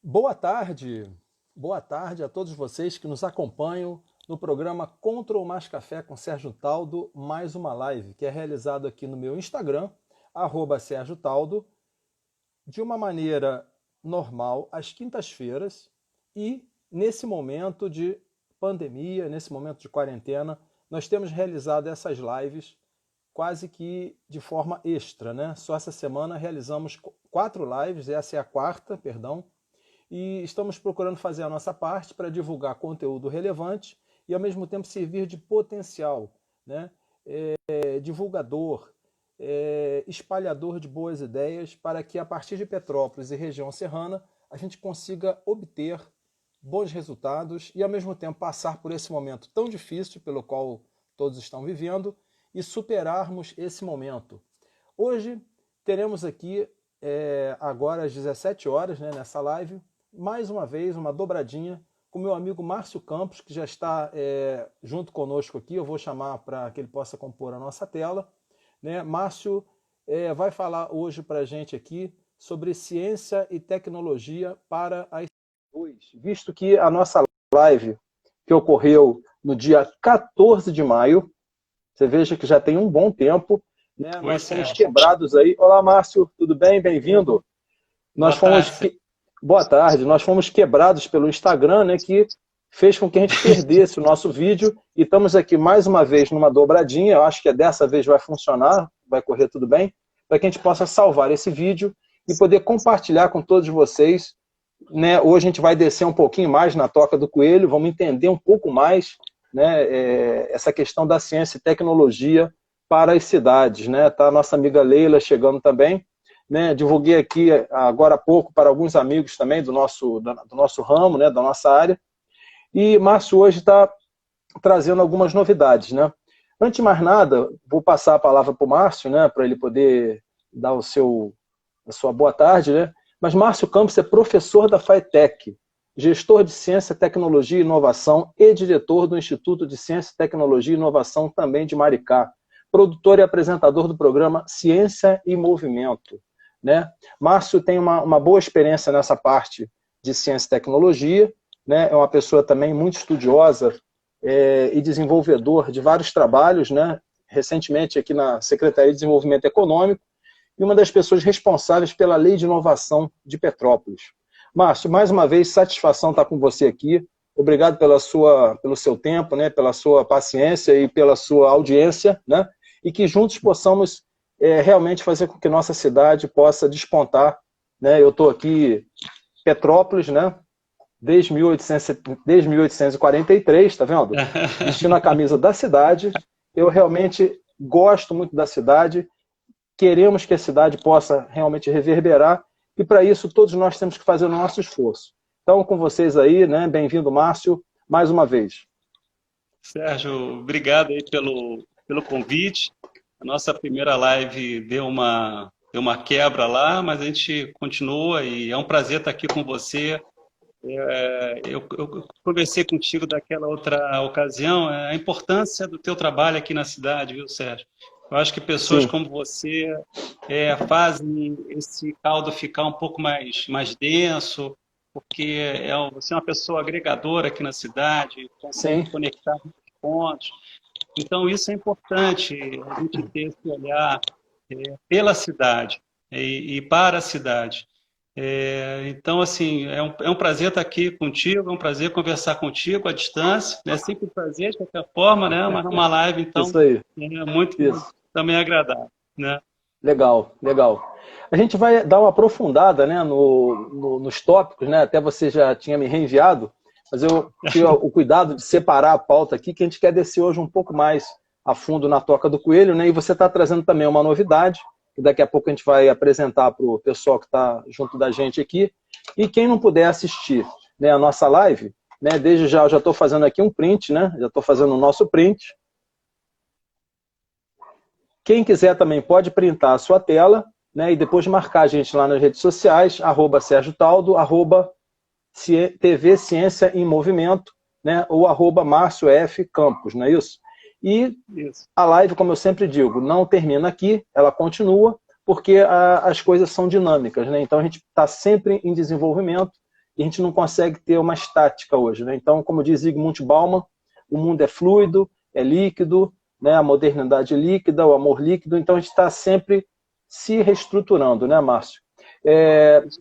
Boa tarde a todos vocês que nos acompanham no programa Contra o Mais Café com Sérgio Taldo, mais uma live que é realizado aqui no meu Instagram, @Sérgio Taldo, de uma maneira normal, às quintas-feiras, e nesse momento de pandemia, nesse momento de quarentena, nós temos realizado essas lives quase que de forma extra, né? Só essa semana realizamos 4 lives, essa é a quarta, perdão, e estamos procurando fazer a nossa parte para divulgar conteúdo relevante e ao mesmo tempo servir de potencial, né? Divulgador, espalhador de boas ideias para que a partir de Petrópolis e região serrana a gente consiga obter bons resultados e ao mesmo tempo passar por esse momento tão difícil pelo qual todos estão vivendo e superarmos esse momento. Hoje teremos aqui, agora às 17 horas, né, nessa live, mais uma vez uma dobradinha com meu amigo Márcio Campos, que já está junto conosco aqui. Eu vou chamar para que ele possa compor a nossa tela, né? Márcio vai falar hoje para a gente aqui sobre ciência e tecnologia para as dois, visto que a nossa live, que ocorreu no dia 14 de maio, você veja que já tem um bom tempo, né? Nós fomos quebrados aí. Olá, Márcio, tudo bem? Bem-vindo. Boa tarde. Nós fomos quebrados pelo Instagram, né, que fez com que a gente perdesse o nosso vídeo, e estamos aqui mais uma vez numa dobradinha. Eu acho que dessa vez vai funcionar, vai correr tudo bem, para que a gente possa salvar esse vídeo e poder compartilhar com todos vocês, né? Hoje a gente vai descer um pouquinho mais na toca do coelho, vamos entender um pouco mais, né, essa questão da ciência e tecnologia para as cidades, né? Tá a nossa amiga Leila chegando também, né? Divulguei aqui agora há pouco para alguns amigos também do nosso ramo, né, da nossa área, e Márcio hoje está trazendo algumas novidades, né? Antes de mais nada, vou passar a palavra para o Márcio, né, para ele poder dar a sua boa tarde, né? Mas Márcio Campos é professor da FATEC, gestor de Ciência, Tecnologia e Inovação e diretor do Instituto de Ciência, Tecnologia e Inovação também de Maricá, produtor e apresentador do programa Ciência e Movimento, né? Márcio tem uma boa experiência nessa parte de ciência e tecnologia, né? É uma pessoa também muito estudiosa e desenvolvedor de vários trabalhos, né? Recentemente aqui na Secretaria de Desenvolvimento Econômico, e uma das pessoas responsáveis pela Lei de Inovação de Petrópolis. Márcio, mais uma vez, satisfação estar com você aqui. Obrigado pelo seu tempo, né? Pela sua paciência e pela sua audiência, né? E que juntos possamos realmente fazer com que nossa cidade possa despontar, né? Eu estou aqui, Petrópolis, né? Desde 1843, tá vendo? Vestindo a camisa da cidade. Eu realmente gosto muito da cidade, queremos que a cidade possa realmente reverberar, e para isso todos nós temos que fazer o nosso esforço. Então, com vocês aí, né? Bem-vindo, Márcio, mais uma vez. Sérgio, obrigado aí pelo convite. A nossa primeira live deu uma quebra lá, mas a gente continua e é um prazer estar aqui com você. Eu conversei contigo daquela outra ocasião, a importância do teu trabalho aqui na cidade, viu, Sérgio? Eu acho que pessoas Sim. como você fazem esse caldo ficar um pouco mais denso, porque você é uma pessoa agregadora aqui na cidade, consegue conectar muitos pontos. Então, isso é importante, a gente ter esse olhar pela cidade e para a cidade. Então, assim, é um prazer estar aqui contigo, é um prazer conversar contigo à distância. É sempre um prazer, de qualquer forma, né? Uma live, então, isso aí. É muito também agradável, né? Legal, legal. A gente vai dar uma aprofundada, né, nos tópicos, né? Até você já tinha me reenviado, mas eu tive o cuidado de separar a pauta aqui, que a gente quer descer hoje um pouco mais a fundo na toca do coelho, né? E você está trazendo também uma novidade, que daqui a pouco a gente vai apresentar para o pessoal que está junto da gente aqui. E quem não puder assistir, né, a nossa live, né, desde já eu já estou fazendo aqui um print, né? Já estou fazendo o nosso print. Quem quiser também pode printar a sua tela, né, e depois marcar a gente lá nas redes sociais, @Sérgio Taldo, @TV Ciência em Movimento, né, ou @Márcio F. Campos, não é isso? E a live, como eu sempre digo, não termina aqui, ela continua, porque as coisas são dinâmicas, né? Então a gente está sempre em desenvolvimento e a gente não consegue ter uma estática hoje, né? Então, como diz Zygmunt Bauman, o mundo é fluido, é líquido, né? A modernidade é líquida, o amor líquido, então a gente está sempre se reestruturando, né, Márcio?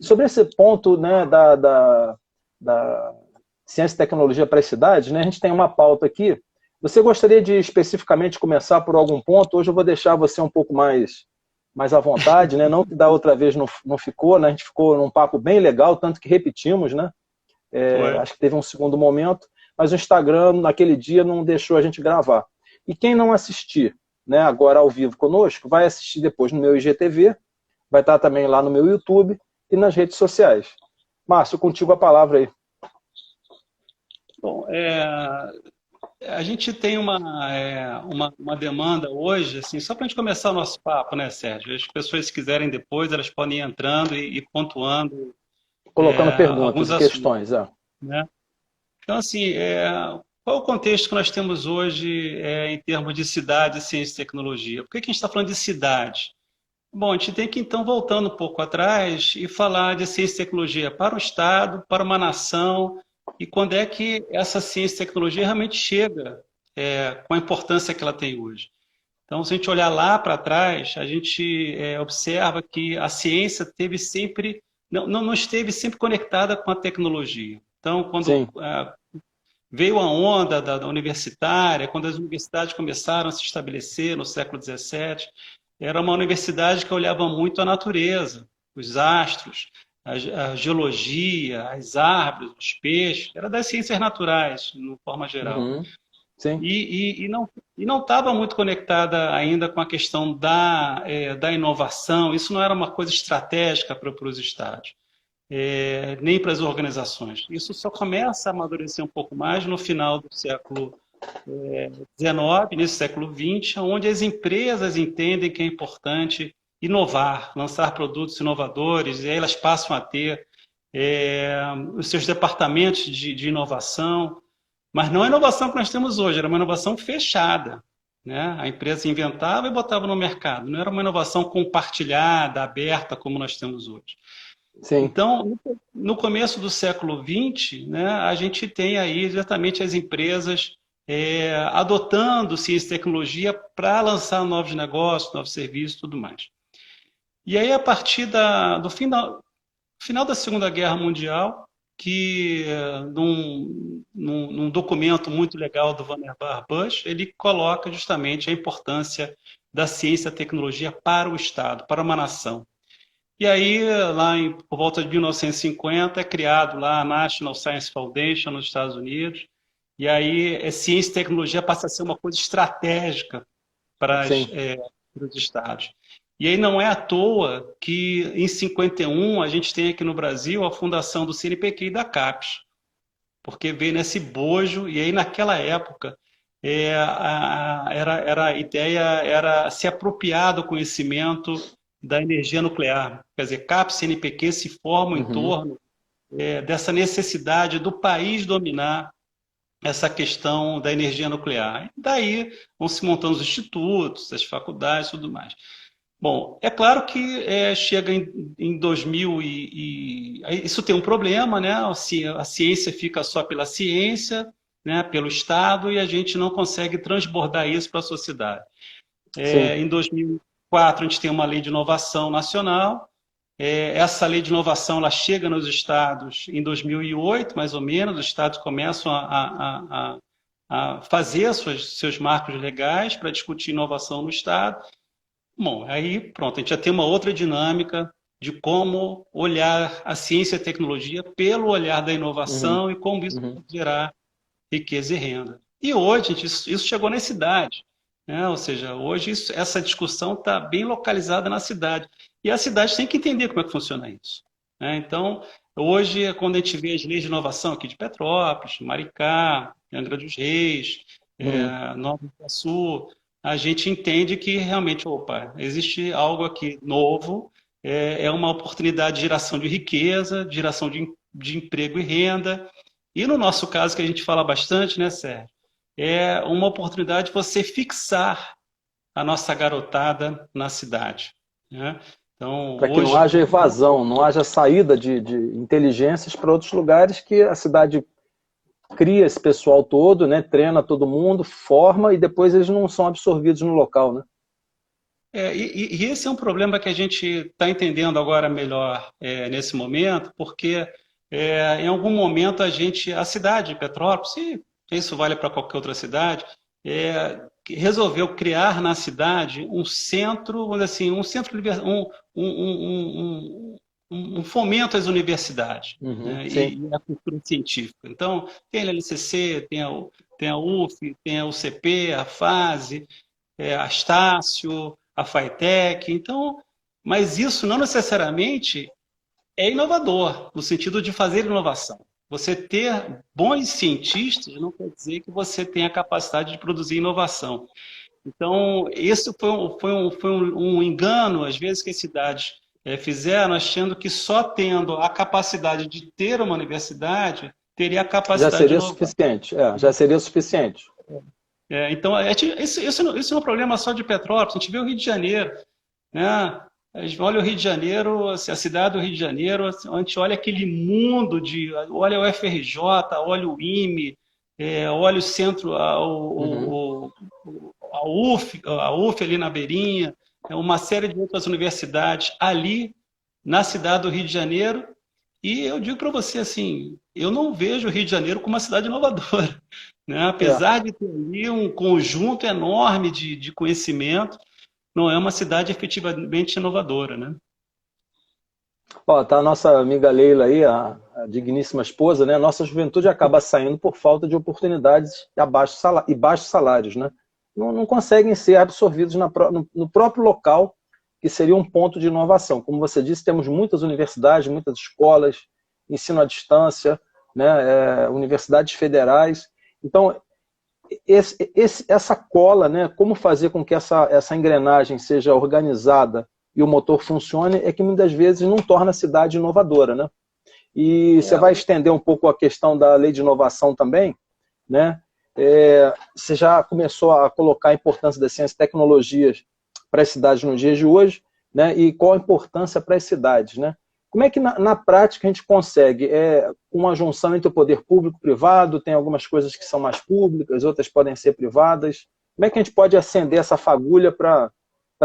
Sobre esse ponto, né, da ciência e tecnologia para as cidades, né, a gente tem uma pauta aqui. Você gostaria de especificamente começar por algum ponto? Hoje eu vou deixar você um pouco mais à vontade, né? Não que da outra vez não ficou, né? A gente ficou num papo bem legal, tanto que repetimos, né? Acho que teve um segundo momento, mas o Instagram, naquele dia, não deixou a gente gravar. E quem não assistir, né, agora ao vivo conosco, vai assistir depois no meu IGTV, vai estar também lá no meu YouTube e nas redes sociais. Márcio, contigo a palavra aí. Bom, a gente tem uma demanda hoje, assim, só para a gente começar o nosso papo, né, Sérgio? As pessoas, se quiserem depois, elas podem ir entrando e pontuando colocando perguntas alguns e questões. Né? Então, assim, qual é o contexto que nós temos hoje em termos de cidade, ciência e tecnologia? Por que a gente está falando de cidade? Bom, a gente tem que, então, voltando um pouco atrás e falar de ciência e tecnologia para o Estado, para uma nação, e quando é que essa ciência e tecnologia realmente chega com a importância que ela tem hoje. Então, se a gente olhar lá para trás, a gente observa que a ciência teve sempre, não esteve sempre conectada com a tecnologia. Então, quando veio a onda da universitária, quando as universidades começaram a se estabelecer no século XVII, era uma universidade que olhava muito a natureza, os astros, a geologia, as árvores, os peixes, era das ciências naturais, de forma geral. Sim. E não estava muito conectada ainda com a questão da inovação, isso não era uma coisa estratégica para os estados, nem para as organizações. Isso só começa a amadurecer um pouco mais no final do século XIX, nesse século XX, onde as empresas entendem que é importante inovar, lançar produtos inovadores, e aí elas passam a ter os seus departamentos de inovação, mas não a inovação que nós temos hoje, era uma inovação fechada, né? A empresa inventava e botava no mercado, não era uma inovação compartilhada, aberta, como nós temos hoje. Sim. Então, no começo do século XX, né, a gente tem aí exatamente as empresas adotando ciência e tecnologia para lançar novos negócios, novos serviços e tudo mais. E aí, a partir do final da Segunda Guerra Mundial, que num documento muito legal do Vannevar Bush, ele coloca justamente a importância da ciência e tecnologia para o Estado, para uma nação. E aí, por volta de 1950, é criado lá a National Science Foundation nos Estados Unidos, e aí ciência e tecnologia passa a ser uma coisa estratégica para os estados. E aí não é à toa que em 51 a gente tem aqui no Brasil a fundação do CNPq e da CAPES, porque veio nesse bojo, e aí naquela época a ideia era se apropriar do conhecimento da energia nuclear. Quer dizer, CAPES e CNPq se formam em torno dessa necessidade do país dominar essa questão da energia nuclear. E daí vão se montando os institutos, as faculdades e tudo mais. Bom, é claro que chega em 2000 isso tem um problema, né? A ciência fica só pela ciência, né? Pelo Estado, e a gente não consegue transbordar isso para a sociedade. Em 2004, a gente tem uma lei de inovação nacional. Essa lei de inovação ela chega nos estados em 2008, mais ou menos. Os estados começam a fazer seus marcos legais para discutir inovação no estado. Bom, aí pronto, a gente já tem uma outra dinâmica de como olhar a ciência e a tecnologia pelo olhar da inovação e como isso pode gerar riqueza e renda. E hoje, gente, isso chegou na cidade, né? Ou seja, hoje essa discussão está bem localizada na cidade. E a cidade tem que entender como é que funciona isso, né? Então, hoje, quando a gente vê as leis de inovação aqui de Petrópolis, Maricá, Angra dos Reis, Nova Iguaçu, a gente entende que realmente, opa, existe algo aqui novo, é uma oportunidade de geração de riqueza, de geração de emprego e renda. E no nosso caso, que a gente fala bastante, né, Sérgio? É uma oportunidade de você fixar a nossa garotada na cidade, né? Então, Para que não hoje... haja evasão, não haja saída de inteligências para outros lugares, que a cidade cria esse pessoal todo, né, treina todo mundo, forma, e depois eles não são absorvidos no local, né? E esse é um problema que a gente está entendendo agora melhor nesse momento, porque em algum momento a cidade de Petrópolis, e isso vale para qualquer outra cidade, resolveu criar na cidade um centro, vamos dizer assim, um centro, um fomento às universidades, né, e a cultura científica. Então, tem a LCC, tem a UF, tem a UCP, a FASE, a Estácio, a FATEC. Então, mas isso não necessariamente é inovador, no sentido de fazer inovação. Você ter bons cientistas não quer dizer que você tenha a capacidade de produzir inovação. Então, esse foi um engano, às vezes, que as cidades fizeram, achando que só tendo a capacidade de ter uma universidade, teria a capacidade de inovar. Suficiente, já seria suficiente. Então, isso não é um problema só de Petrópolis, a gente vê o Rio de Janeiro, né? A gente olha o Rio de Janeiro, a cidade do Rio de Janeiro, a gente olha aquele mundo olha o FRJ, olha o IME, olha o centro, a UF ali na beirinha, uma série de outras universidades ali na cidade do Rio de Janeiro, e eu digo para você assim, eu não vejo o Rio de Janeiro como uma cidade inovadora, né? Apesar de ter ali um conjunto enorme de conhecimento, não é uma cidade efetivamente inovadora, né? Ó, tá a nossa amiga Leila aí, a digníssima esposa, né? Nossa juventude acaba saindo por falta de oportunidades e baixos salários, né? Não conseguem ser absorvidos no próprio local, que seria um ponto de inovação. Como você disse, temos muitas universidades, muitas escolas, ensino à distância, né? Universidades federais. Então, essa cola, né? Como fazer com que essa engrenagem seja organizada e o motor funcione, é que muitas vezes não torna a cidade inovadora, né? E você vai estender um pouco a questão da lei de inovação também, né? Você já começou a colocar a importância das ciências e tecnologias para as cidades nos dias de hoje, né? E qual a importância para as cidades, né? Como é que na prática a gente consegue uma junção entre o poder público e privado? Tem algumas coisas que são mais públicas, outras podem ser privadas. Como é que a gente pode acender essa fagulha para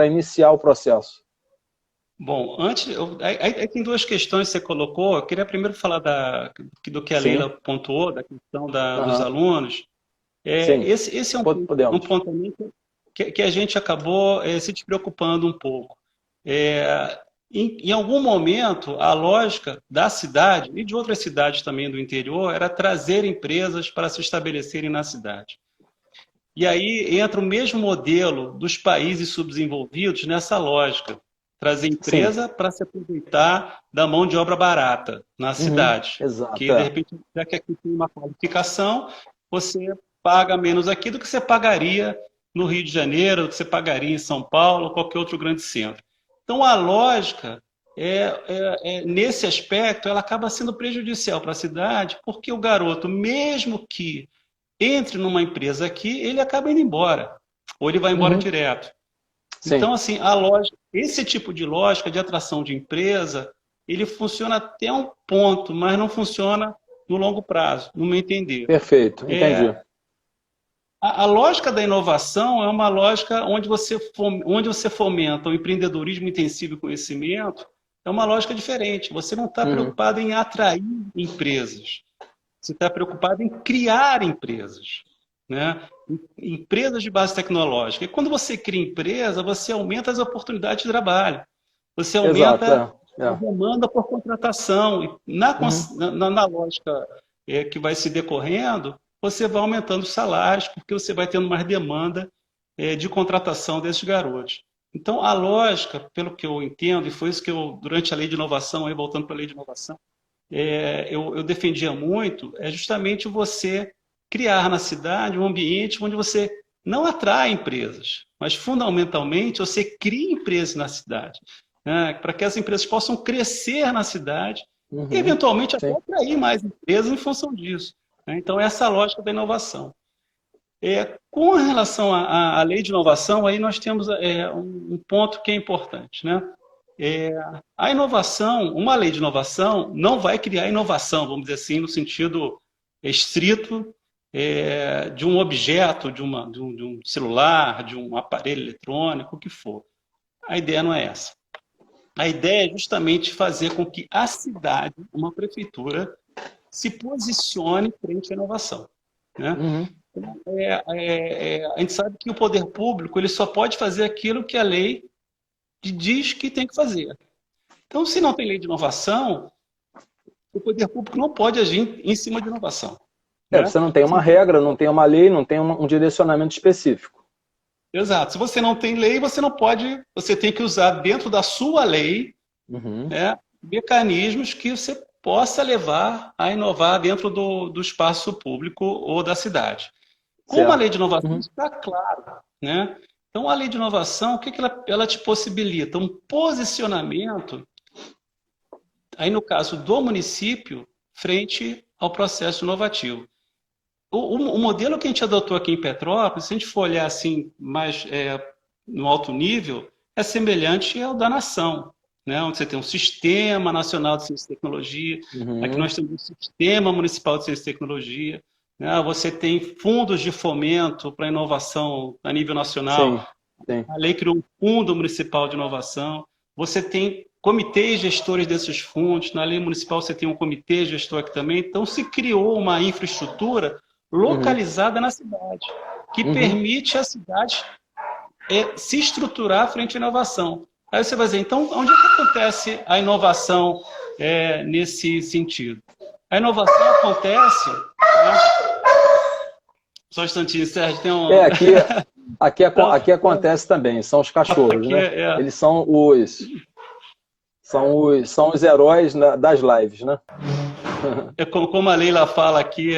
iniciar o processo? Bom, aí tem duas questões que você colocou. Eu queria primeiro falar do que a Leila pontuou, da questão dos alunos. Esse é um ponto também que a gente acabou se preocupando um pouco. Em algum momento, a lógica da cidade, e de outras cidades também do interior, era trazer empresas para se estabelecerem na cidade. E aí entra o mesmo modelo dos países subdesenvolvidos nessa lógica. Trazer empresa para se aproveitar da mão de obra barata na cidade. Exato. Que, de repente, já que aqui tem uma qualificação, você paga menos aqui do que você pagaria no Rio de Janeiro, do que você pagaria em São Paulo, ou qualquer outro grande centro. Então, a lógica, nesse aspecto, ela acaba sendo prejudicial para a cidade, porque o garoto, mesmo que entre numa empresa aqui, ele acaba indo embora, ou ele vai embora direto. Então, assim, a lógica, esse tipo de lógica de atração de empresa, ele funciona até um ponto, mas não funciona no longo prazo, no meu entender. Perfeito, entendi. A lógica da inovação é uma lógica onde você fomenta o empreendedorismo intensivo e conhecimento, é uma lógica diferente. Você não está preocupado em atrair empresas, você está preocupado em criar empresas, né? Empresas de base tecnológica. E quando você cria empresa, você aumenta as oportunidades de trabalho, você aumenta a demanda por contratação. E na lógica que vai se decorrendo, você vai aumentando os salários, porque você vai tendo mais demanda de contratação desses garotos. Então, a lógica, pelo que eu entendo, e foi isso que eu, durante a lei de inovação, aí, voltando para a lei de inovação, eu defendia muito, é justamente você criar na cidade um ambiente onde você não atrai empresas, mas, fundamentalmente, você cria empresas na cidade, né, para que as empresas possam crescer na cidade e, eventualmente, até atrair mais empresas em função disso. Então, essa é a lógica da inovação. Com relação à lei de inovação, aí nós temos um ponto que é importante, né? A inovação, uma lei de inovação, não vai criar inovação, vamos dizer assim, no sentido estrito de um objeto, de um celular, de um aparelho eletrônico, o que for. A ideia não é essa. A ideia é justamente fazer com que a cidade, uma prefeitura, se posicione frente à inovação, né? Uhum. A gente sabe que o poder público ele só pode fazer aquilo que a lei diz que tem que fazer. Então, se não tem lei de inovação, o poder público não pode agir em cima de inovação, né? Você não tem uma regra, não tem uma lei, não tem um direcionamento específico. Exato. Se você não tem lei, você não pode. Você tem que usar dentro da sua lei, né, mecanismos que você possa levar a inovar dentro do espaço público ou da cidade. Como a lei de inovação está claro, né? Então, a lei de inovação, o que ela te possibilita? Um posicionamento, aí no caso do município, frente ao processo inovativo. O modelo que a gente adotou aqui em Petrópolis, se a gente for olhar assim, mais no alto nível, é semelhante ao da nação, né? Onde você tem um Sistema Nacional de Ciência e Tecnologia, aqui nós temos um Sistema Municipal de Ciência e Tecnologia, né? Você tem fundos de fomento para inovação a nível nacional, sim. A lei criou um Fundo Municipal de Inovação, você tem comitês gestores desses fundos, na lei municipal você tem um comitê gestor aqui também, então se criou uma infraestrutura localizada na cidade, que permite a cidade se estruturar frente à inovação. Aí você vai dizer, então, onde é que acontece a inovação nesse sentido? A inovação acontece... Só um instantinho, Sérgio, tem um... Aqui acontece também, são os cachorros, né? Eles são os heróis das lives, né? Como a Leila fala aqui,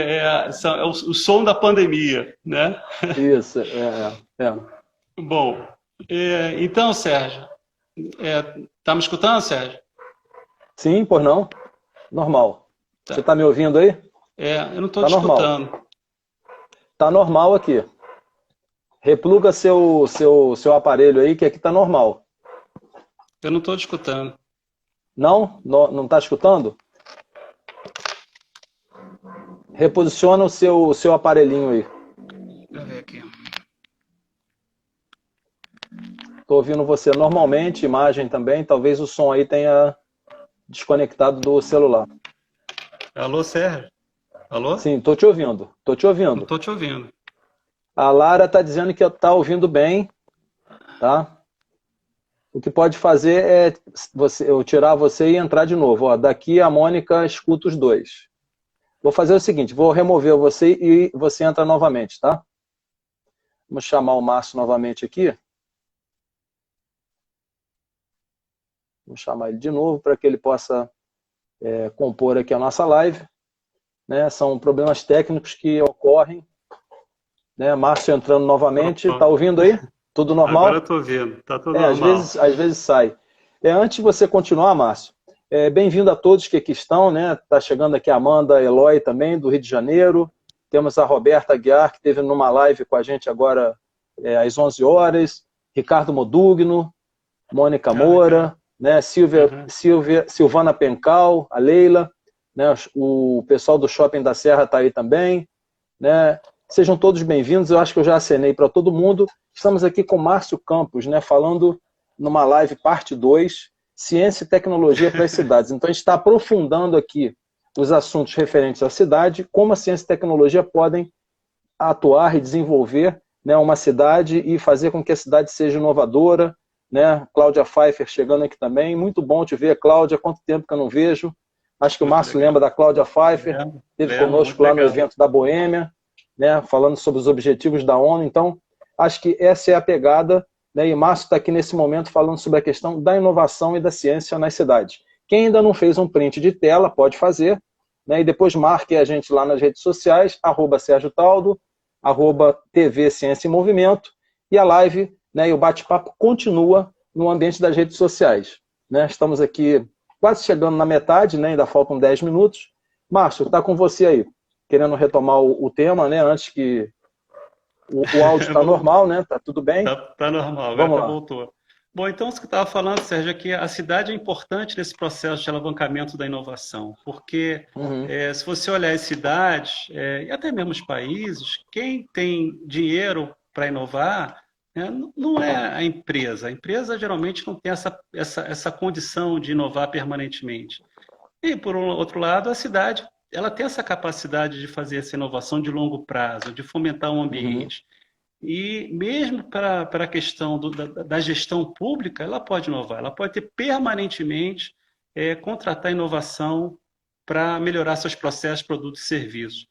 o som da pandemia, né? Isso, Bom, então, Sérgio, tá me escutando, Sérgio? Sim, por não? Normal. Tá. Você está me ouvindo aí? Eu não estou te escutando. Tá normal aqui. Repluga seu aparelho aí, que aqui tá normal. Eu não estou te escutando. Não está escutando? Reposiciona o seu aparelhinho aí. Deixa eu ver aqui. Estou ouvindo você normalmente, imagem também. Talvez o som aí tenha desconectado do celular. Alô, Sérgio? Alô? Sim, estou te ouvindo. Não estou te ouvindo. A Lara está dizendo que está ouvindo bem, tá? O que pode fazer é eu tirar você e entrar de novo. Ó, daqui a Mônica escuta os dois. Vou fazer o seguinte, vou remover você e você entra novamente, tá? Vamos chamar o Márcio novamente aqui. Vamos chamar ele de novo para que ele possa compor aqui a nossa live. Né? São problemas técnicos que ocorrem. Né? Márcio entrando novamente. Está ouvindo aí? Tudo normal? Agora eu estou ouvindo. Está tudo normal. Às vezes sai. Antes de você continuar, Márcio, bem-vindo a todos que aqui estão. Né? Tá chegando aqui a Amanda Eloy também, do Rio de Janeiro. Temos a Roberta Aguiar, que esteve numa live com a gente agora às 11 horas. Ricardo Modugno, Mônica Moura, né? Silvana Pencal, a Leila, né? O pessoal do Shopping da Serra está aí também. Né? Sejam todos bem-vindos, eu acho que eu já acenei para todo mundo. Estamos aqui com Márcio Campos, né? Falando numa live parte 2, Ciência e Tecnologia para as Cidades. Então a gente está aprofundando aqui os assuntos referentes à cidade, como a ciência e tecnologia podem atuar e desenvolver, né, uma cidade e fazer com que a cidade seja inovadora. Né? Cláudia Pfeiffer chegando aqui também. Muito bom te ver, Cláudia. Quanto tempo que eu não vejo. Acho que o Márcio lembra da Cláudia Pfeiffer. Esteve conosco lá no evento da Boêmia, né, falando sobre os objetivos da ONU. Então, acho que essa é a pegada. Né, e Márcio está aqui nesse momento falando sobre a questão da inovação e da ciência nas cidades. Quem ainda não fez um print de tela, pode fazer. Né, e depois marque a gente lá nas redes sociais, @SérgioTaldo, @TV Ciência em Movimento. E a live, né, e o bate-papo continua no ambiente das redes sociais. Né? Estamos aqui quase chegando na metade, né? Ainda faltam 10 minutos. Márcio, está com você aí, querendo retomar o tema, né? Antes que o áudio está normal, né? Tá tudo bem? Tá normal, Vamos agora lá. voltou. Bom, então, o que eu estava falando, Sérgio, é que a cidade é importante nesse processo de alavancamento da inovação, porque Uhum, se você olhar as cidades, e até mesmo os países, quem tem dinheiro para inovar, né, não é a empresa geralmente não tem essa condição de inovar permanentemente. E, por um outro lado, a cidade, ela tem essa capacidade de fazer essa inovação de longo prazo, de fomentar um uhum, ambiente. E mesmo para a questão da gestão pública, ela pode inovar, ela pode ter permanentemente contratar inovação para melhorar seus processos, produtos e serviços.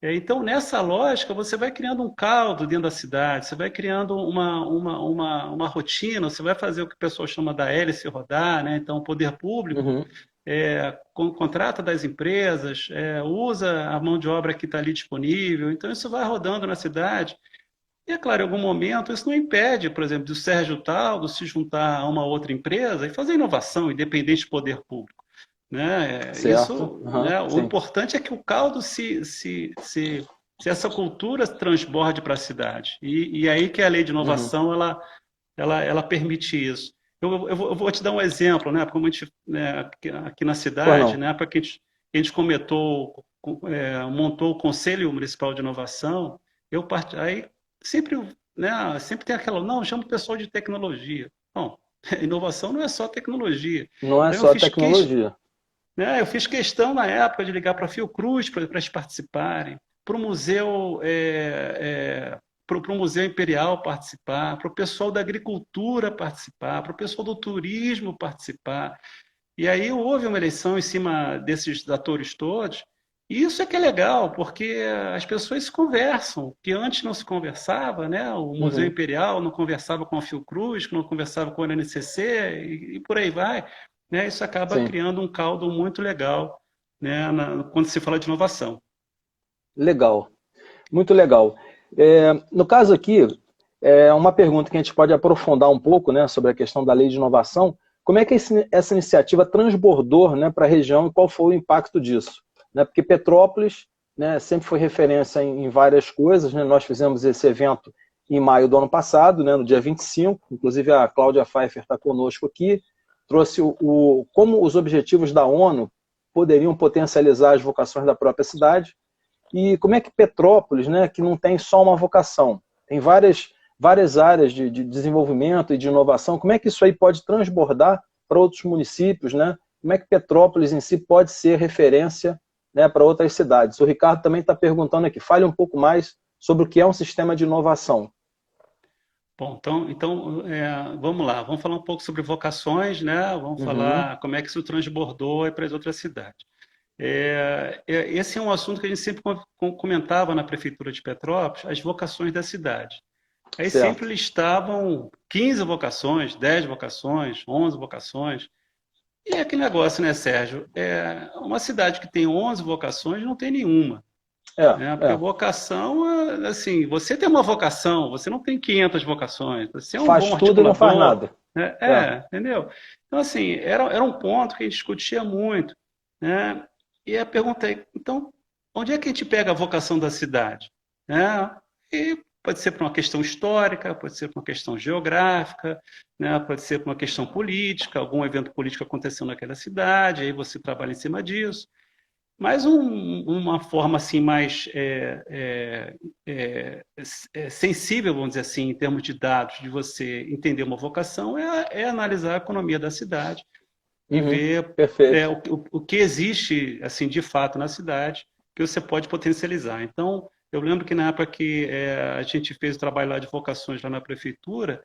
Então, nessa lógica, você vai criando um caldo dentro da cidade, você vai criando uma rotina, você vai fazer o que o pessoal chama da hélice rodar, né? Então, o poder público uhum. contrata das empresas, usa a mão de obra que está ali disponível, então isso vai rodando na cidade. E é claro, em algum momento, isso não impede, por exemplo, do Sérgio Taldo se juntar a uma outra empresa e fazer inovação, independente do poder público. Né? Certo. Isso, Uhum, né? O sim. importante é que o caldo se essa cultura transborde para a cidade. E aí que a lei de Uhum. inovação ela permite isso. Eu vou te dar um exemplo, né? Como a gente, né, aqui na Pois cidade, não. né, para que a gente montou o Conselho Municipal de Inovação, aí sempre, né, sempre tem aquela, não, chama o pessoal de tecnologia. Não, inovação não é só tecnologia. Não é Então só tecnologia. eu fiz questão na época de ligar para a Fiocruz para eles participarem, para o Museu, para o Museu Imperial participar, para o pessoal da agricultura participar, para o pessoal do turismo participar. E aí houve uma eleição em cima desses atores todos, e isso é que é legal, porque as pessoas se conversam, que antes não se conversava, né? O Museu Uhum, Imperial não conversava com a Fiocruz, não conversava com a NCC, e por aí vai. Né? Isso acaba sim. criando um caldo muito legal, né? Quando se fala de inovação. Legal. Muito legal. No caso aqui, uma pergunta que a gente pode aprofundar um pouco, né, sobre a questão da lei de inovação. Como é que essa iniciativa transbordou, né, para a região e qual foi o impacto disso? Né, porque Petrópolis, né, sempre foi referência em várias coisas. Né, nós fizemos esse evento em maio do ano passado, né, no dia 25. Inclusive a Cláudia Pfeiffer está conosco aqui. Trouxe como os objetivos da ONU poderiam potencializar as vocações da própria cidade. E como é que Petrópolis, né, que não tem só uma vocação, tem várias áreas de desenvolvimento e de inovação, como é que isso aí pode transbordar para outros municípios, né? Como é que Petrópolis em si pode ser referência, né, para outras cidades? O Ricardo também está perguntando aqui, fale um pouco mais sobre o que é um sistema de inovação. Bom, então vamos lá, vamos falar um pouco sobre vocações, né? Vamos Uhum, falar como é que isso transbordou para as outras cidades. Esse é um assunto que a gente sempre comentava na Prefeitura de Petrópolis, as vocações da cidade. Aí sempre certo. listavam 15 vocações, 10 vocações, 11 vocações. E é aquele negócio, né, Sérgio? Uma cidade que tem 11 vocações não tem nenhuma. É, Né? Porque é. vocação, assim, você tem uma vocação, você não tem 500 vocações. Você é um bom Faz tudo e não faz articulador, nada. né? É. Entendeu? Então, assim, era um ponto que a gente discutia muito, né? E a pergunta é, então, onde é que a gente pega a vocação da cidade? Né? E pode ser por uma questão histórica, pode ser por uma questão geográfica, né? Pode ser por uma questão política, algum evento político acontecendo naquela cidade, aí você trabalha em cima disso. Mas uma forma assim mais sensível, vamos dizer assim, em termos de dados, de você entender uma vocação, é analisar a economia da cidade e Uhum, ver perfeito. o que existe assim de fato na cidade que você pode potencializar. Então, eu lembro que na época que a gente fez o trabalho lá de vocações lá na prefeitura,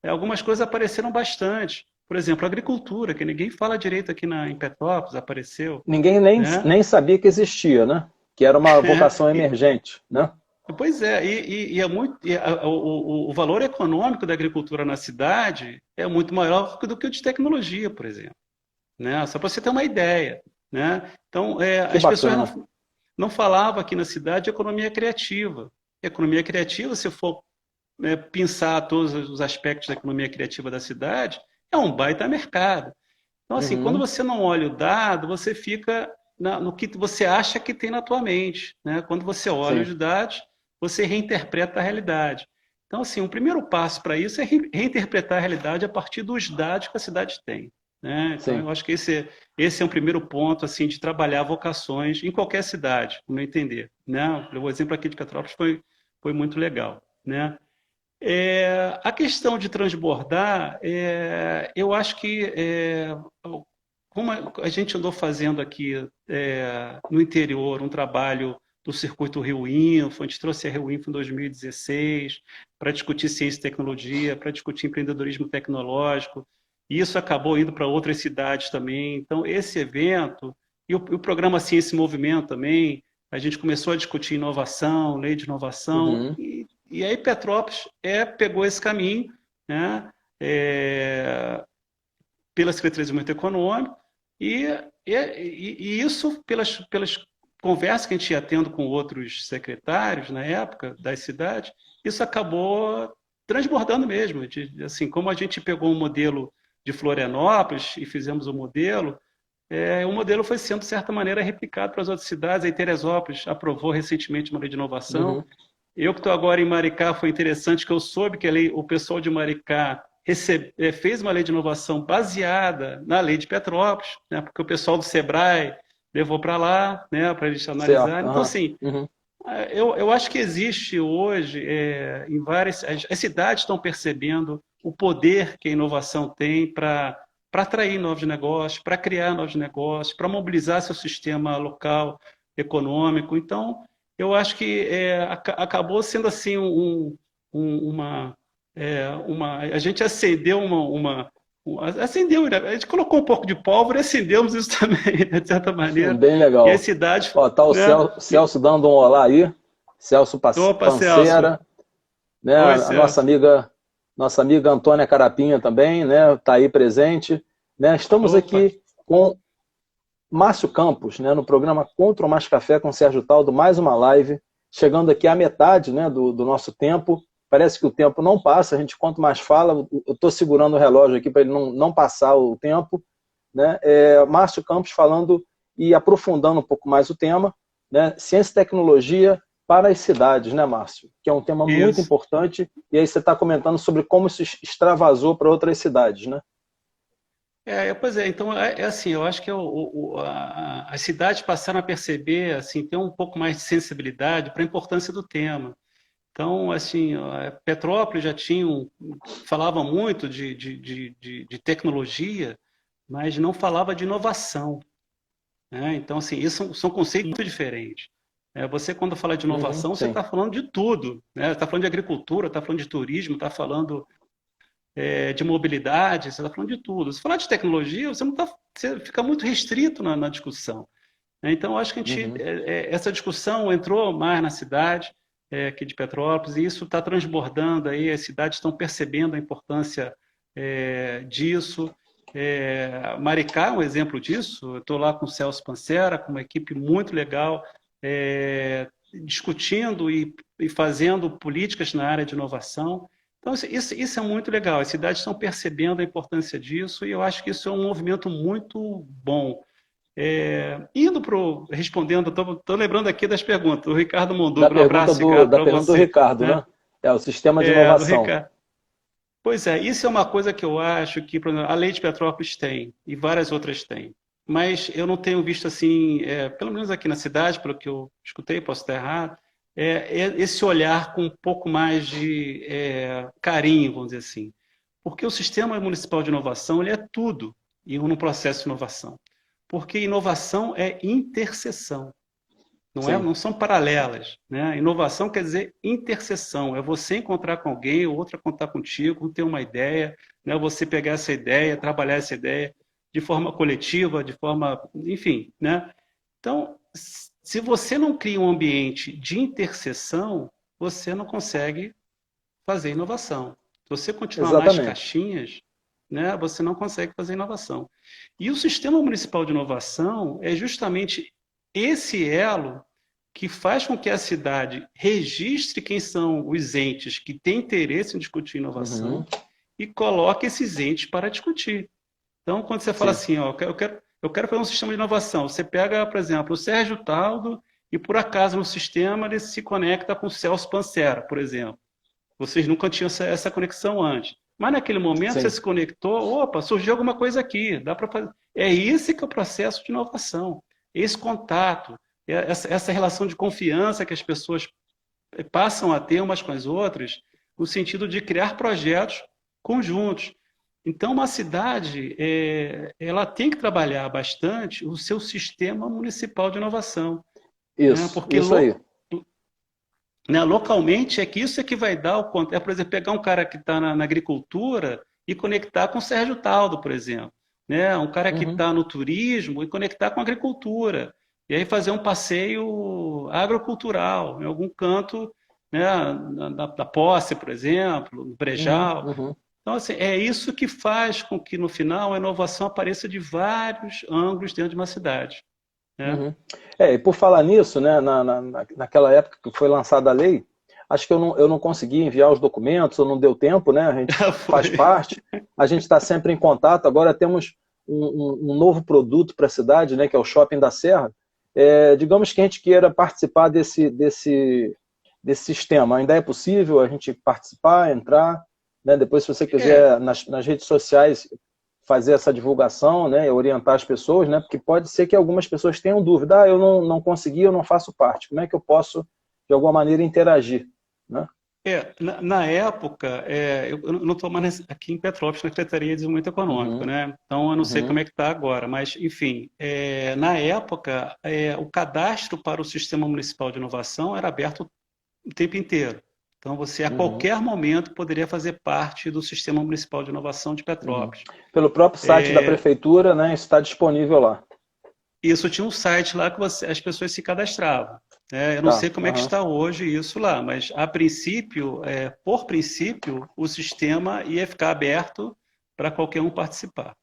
algumas coisas apareceram bastante. Por exemplo, a agricultura, que ninguém fala direito aqui em Petrópolis, apareceu, Ninguém né? nem sabia que existia, né? Que era uma vocação emergente, né? Pois é, e é muito, o valor econômico da agricultura na cidade é muito maior do que o de tecnologia, por exemplo. Né? Só para você ter uma ideia. Né? Então, Que as pessoas bacana. não falavam aqui na cidade de economia criativa. Economia criativa, se for pensar todos os aspectos da economia criativa da cidade, é um baita mercado. Então, assim, quando Uhum, você não olha o dado, você fica no que você acha que tem na tua mente. Né? Quando você olha sim. os dados, você reinterpreta a realidade. Então, assim, o primeiro passo para isso é reinterpretar a realidade a partir dos dados que a cidade tem, né? Então, Sim. eu acho que esse é um primeiro ponto, assim, de trabalhar vocações em qualquer cidade, no meu entender, né? O exemplo aqui de Petrópolis foi muito legal, né? A questão de transbordar, eu acho que, como a gente andou fazendo aqui no interior um trabalho do Circuito Rio Info, a gente trouxe a Rio Info em 2016 para discutir ciência e tecnologia, para discutir empreendedorismo tecnológico, e isso acabou indo para outras cidades também. Então, esse evento, e o programa Ciência e Movimento também, a gente começou a discutir inovação, lei de inovação, Uhum. e aí Petrópolis pegou esse caminho, né, pela Secretaria de Desenvolvimento Econômico, e isso pelas conversas que a gente ia tendo com outros secretários na época das cidades, isso acabou transbordando mesmo. Assim, como a gente pegou um modelo de Florianópolis e fizemos o modelo foi sendo, de certa maneira, replicado para as outras cidades. Aí Teresópolis aprovou recentemente uma lei de inovação. Uhum. Eu que estou agora em Maricá, foi interessante que eu soube que o pessoal de Maricá fez uma lei de inovação baseada na lei de Petrópolis, né, porque o pessoal do Sebrae levou para lá, né, para eles Certo. analisarem. Então, Uhum. assim, Uhum. eu acho que existe hoje, em várias. As cidades estão percebendo o poder que a inovação tem para atrair novos negócios, para criar novos negócios, para mobilizar seu sistema local econômico. Então, eu acho que acabou sendo assim a gente acendeu acendeu, né? A gente colocou um pouco de pólvora e acendemos isso também, de certa maneira. Bem E as legal. cidades, Ó, tá o né? Celso dando um olá aí. Celso Opa, Celso. Panceira, né? Oi, A Celso. nossa amiga Antônia Carapinha também, né? Tá aí presente, né? Estamos Opa. aqui com Márcio Campos, né? No programa Contra o Mais Café com Sérgio Taldo, mais uma live, chegando aqui à metade, né? Do nosso tempo. Parece que o tempo não passa, a gente quanto mais fala, eu estou segurando o relógio aqui para ele não passar o tempo, né? Márcio Campos falando e aprofundando um pouco mais o tema, né? Ciência e tecnologia para as cidades, né, Márcio? Que é um tema muito Isso. importante, e aí você está comentando sobre como isso extravasou para outras cidades, né? Pois é, então assim, eu acho que as cidades passaram a perceber, assim, ter um pouco mais de sensibilidade para a importância do tema. Então, assim, Petrópolis falava muito de tecnologia, mas não falava de inovação, né? Então, assim, isso são conceitos muito diferentes. Você, quando fala de Uhum, inovação, você sim. está falando de tudo, né? Está falando de agricultura, está falando de turismo, está falando de mobilidade, você está falando de tudo. Se falar de tecnologia, você fica muito restrito na discussão. Então, eu acho que Uhum. essa discussão entrou mais na cidade aqui de Petrópolis, e isso está transbordando aí, as cidades estão percebendo a importância disso. Maricá é um exemplo disso, eu estou lá com o Celso Pancera, com uma equipe muito legal, discutindo e fazendo políticas na área de inovação. Então, isso é muito legal, as cidades estão percebendo a importância disso, e eu acho que isso é um movimento muito bom. Respondendo, estou lembrando aqui das perguntas. O Ricardo Da Monduga, um pergunta abraço, Ricardo, da para pergunta do você. Ricardo, Né? né? O sistema de Do inovação. Ricardo. Pois é, isso é uma coisa que eu acho que, por exemplo, a Lei de Petrópolis tem, e várias outras têm. Mas eu não tenho visto assim, pelo menos aqui na cidade, pelo que eu escutei, posso estar errado, esse olhar com um pouco mais de carinho, vamos dizer assim. Porque o Sistema Municipal de Inovação ele é tudo no processo de inovação. Porque inovação é interseção. Sim. Não são paralelas, né? Inovação quer dizer interseção, é você encontrar com alguém, o outro contar contigo, ter uma ideia, né? Você pegar essa ideia, trabalhar essa ideia de forma coletiva, de forma, enfim, né? Então, se você não cria um ambiente de interseção, você não consegue fazer inovação. Se você continuar nas Exatamente. caixinhas, né, você não consegue fazer inovação. E o Sistema Municipal de Inovação é justamente esse elo que faz com que a cidade registre quem são os entes que têm interesse em discutir Uhum. inovação e coloque esses entes para discutir. Então, quando você fala Sim. assim, ó, eu quero fazer um sistema de inovação, você pega, por exemplo, o Sérgio Taldo e, por acaso, no sistema ele se conecta com o Celso Pancera, por exemplo. Vocês nunca tinham essa conexão antes. Mas naquele momento você Sim. se conectou, opa, surgiu alguma coisa aqui, dá para fazer. É esse que é o processo de inovação. Esse contato, essa relação de confiança que as pessoas passam a ter umas com as outras, no sentido de criar projetos conjuntos. Então, uma cidade, ela tem que trabalhar bastante o seu sistema municipal de inovação, né? Porque Isso aí. né, localmente é que isso é que vai dar o contato. Por exemplo, pegar um cara que está na agricultura e conectar com o Sérgio Taldo, por exemplo. Né? Um cara que Uhum. está no turismo e conectar com a agricultura. E aí fazer um passeio agrocultural em algum canto, né, da Posse, por exemplo, no Uhum. Brejal. Uhum. Então, assim, é isso que faz com que, no final, a inovação apareça de vários ângulos dentro de uma cidade. Né? Uhum. E por falar nisso, né, naquela época que foi lançada a lei, acho que eu não consegui enviar os documentos, ou não deu tempo, né? A gente faz Foi. parte, a gente está sempre em contato. Agora temos um novo produto para a cidade, né, que é o Shopping da Serra. Digamos que a gente queira participar desse sistema. Ainda é possível a gente participar, entrar, né? Depois, se você É, quiser, nas redes sociais, fazer essa divulgação, né, orientar as pessoas, né, porque pode ser que algumas pessoas tenham dúvida, eu não consegui, eu não faço parte, como é que eu posso, de alguma maneira, interagir? Né? na época, eu não estou mais aqui em Petrópolis, na Secretaria de Desenvolvimento Econômico, Uhum, né? Então eu não sei como uhum, é que está agora, mas, enfim, na época, o cadastro para o Sistema Municipal de Inovação era aberto o tempo inteiro. Então você, a uhum, qualquer momento, poderia fazer parte do Sistema Municipal de Inovação de uhum. Petrópolis. Pelo próprio site da prefeitura, né, isso está disponível lá. Isso tinha um site lá que as pessoas se cadastravam. Eu não Tá, sei como é que aham. está hoje isso lá, mas a princípio, por princípio, o sistema ia ficar aberto para qualquer um participar.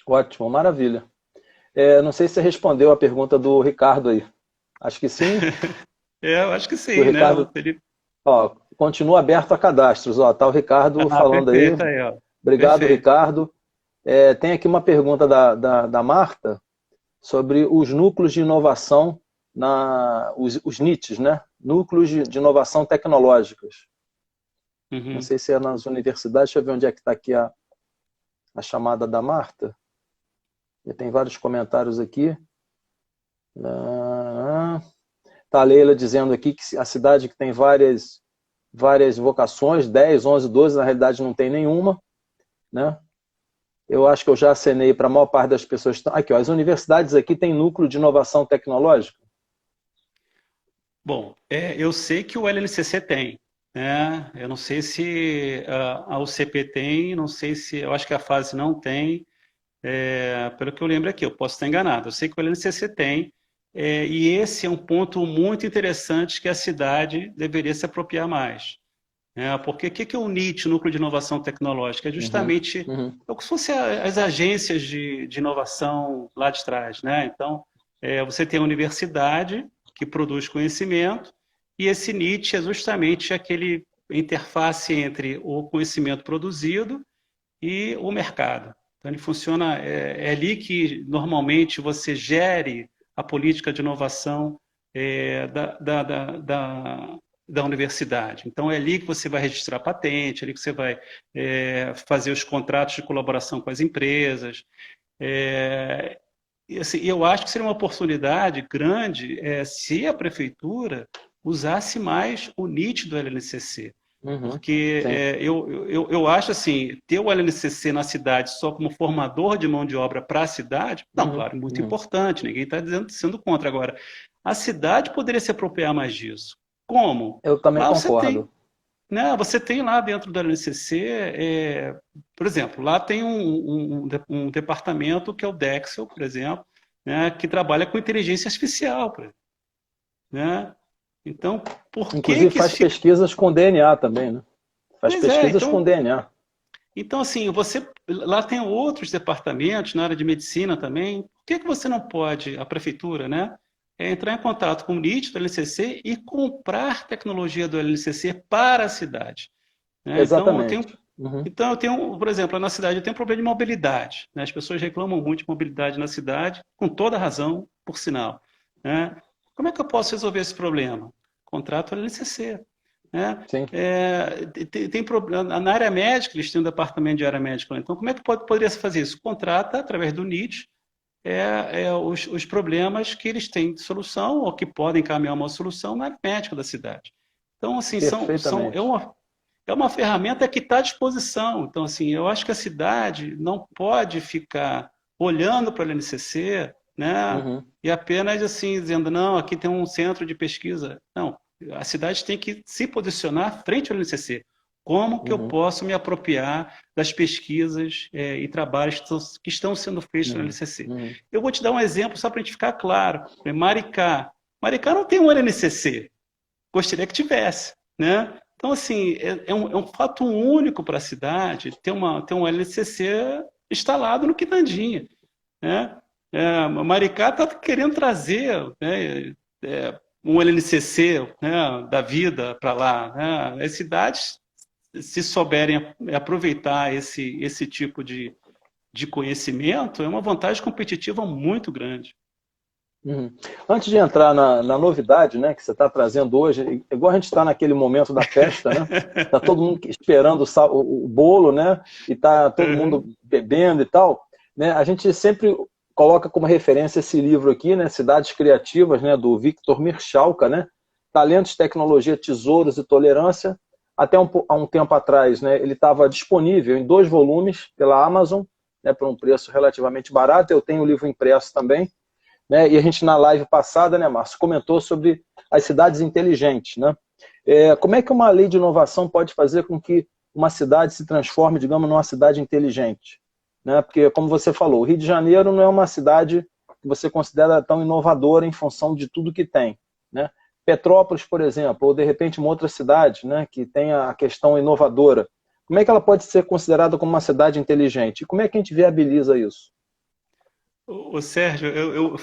Ótimo, maravilha. Não sei se você respondeu a pergunta do Ricardo aí. Acho que sim, Eu acho que que o sim, né? Ricardo, ó, continua aberto a cadastros. Ó, tá o Ricardo Ah, falando aí. perfeito aí, ó. Obrigado, Perfeito. Ricardo. Tem aqui uma pergunta da Marta sobre os núcleos de inovação, os NITs, né? Núcleos de inovação tecnológicas. Não Uhum. sei se é nas universidades, deixa eu ver onde é que está aqui a chamada da Marta. Já tem vários comentários aqui. Está a Leila dizendo aqui que a cidade que tem várias vocações, 10, 11, 12, na realidade não tem nenhuma, né? Eu acho que eu já acenei para a maior parte das pessoas. Aqui, ó, as universidades aqui têm núcleo de inovação tecnológica? Bom, eu sei que o LNCC tem, né? Eu não sei se a UCP tem, não sei se, eu acho que a fase não tem. Pelo que eu lembro aqui, eu posso estar enganado. Eu sei que o LNCC tem, e esse é um ponto muito interessante que a cidade deveria se apropriar mais. Porque o que é o NIT, Núcleo de Inovação Tecnológica? É Uhum, justamente uhum, é o que fosse as agências de inovação lá de trás, né? Então, você tem a universidade que produz conhecimento, e esse NIT é justamente aquele interface entre o conhecimento produzido e o mercado. Então, ele funciona, é ali que normalmente você gere a política de inovação da universidade. Então, é ali que você vai registrar patente, é ali que você vai fazer os contratos de colaboração com as empresas. E, assim, eu acho que seria uma oportunidade grande se a prefeitura usasse mais o NIT do LNCC. uhum. Porque Sim. eu acho assim, ter o LNCC na cidade só como formador de mão de obra para a cidade, não, Uhum, claro, muito uhum. importante, ninguém está sendo contra. Agora, a cidade poderia se apropriar mais disso. Como? Eu também Lá você tem, concordo. né? Você tem lá dentro do LNCC, por exemplo, lá tem um departamento que é o Dexel, por exemplo, né, que trabalha com inteligência artificial, por exemplo, né? Então, por que Inclusive que faz se... pesquisas com DNA também, né? Faz Pois é, pesquisas com então DNA. Então, assim, você lá tem outros departamentos na área de medicina também. Por que que você não pode, a prefeitura, né, entrar em contato com o NIT do LCC e comprar tecnologia do LCC para a cidade? Né? Exatamente. Uhum, Então eu tenho, por exemplo, na cidade eu tenho um problema de mobilidade. Né? As pessoas reclamam muito de mobilidade na cidade, com toda razão, por sinal. Né? Como é que eu posso resolver esse problema? Contrato o LCC. né? Sim. Tem problema. Na área médica, eles têm um departamento de área médica. Então, como é que poderia se fazer isso? Contrata, através do NIT, os problemas que eles têm de solução ou que podem encaminhar uma solução na área médica da cidade. Então, assim, Perfeitamente. é uma ferramenta que está à disposição. Então, assim, eu acho que a cidade não pode ficar olhando para o LNCC, né, Uhum, e apenas assim, dizendo, não, aqui tem um centro de pesquisa. Não, a cidade tem que se posicionar frente ao LNCC. Como que eu uhum, posso me apropriar das pesquisas e trabalhos que estão sendo feitos no uhum, LNCC? uhum, Eu vou te dar um exemplo só para a gente ficar claro. Maricá. Maricá não tem um LNCC. Gostaria que tivesse, né? Então, assim, é um fato único para a cidade ter um LCC instalado no Quitandinha, né? Maricá está querendo trazer, né, um LNCC, né, da vida para lá, né? As cidades, se souberem aproveitar esse tipo de conhecimento, é uma vantagem competitiva muito grande. uhum. Antes de entrar na novidade, né, que você está trazendo hoje, igual a gente está naquele momento da festa, né? Está todo mundo esperando o bolo, né? E está todo mundo Uhum. bebendo e tal, né? A gente sempre coloca como referência esse livro aqui, né? Cidades Criativas, né? Do Victor Mirchalka, né? Talentos, Tecnologia, Tesouros e Tolerância. Até há um tempo atrás, né? Ele estava disponível em 2 volumes pela Amazon, né? Por um preço relativamente barato. Eu tenho o livro impresso também, né? E a gente na live passada, né, Márcio, comentou sobre as cidades inteligentes, né? Como é que uma lei de inovação pode fazer com que uma cidade se transforme, digamos, numa cidade inteligente? Né? Porque, como você falou, o Rio de Janeiro não é uma cidade que você considera tão inovadora em função de tudo que tem, né? Petrópolis, por exemplo, ou de repente uma outra cidade, né, que tenha a questão inovadora, como é que ela pode ser considerada como uma cidade inteligente? E como é que a gente viabiliza isso? Sérgio, eu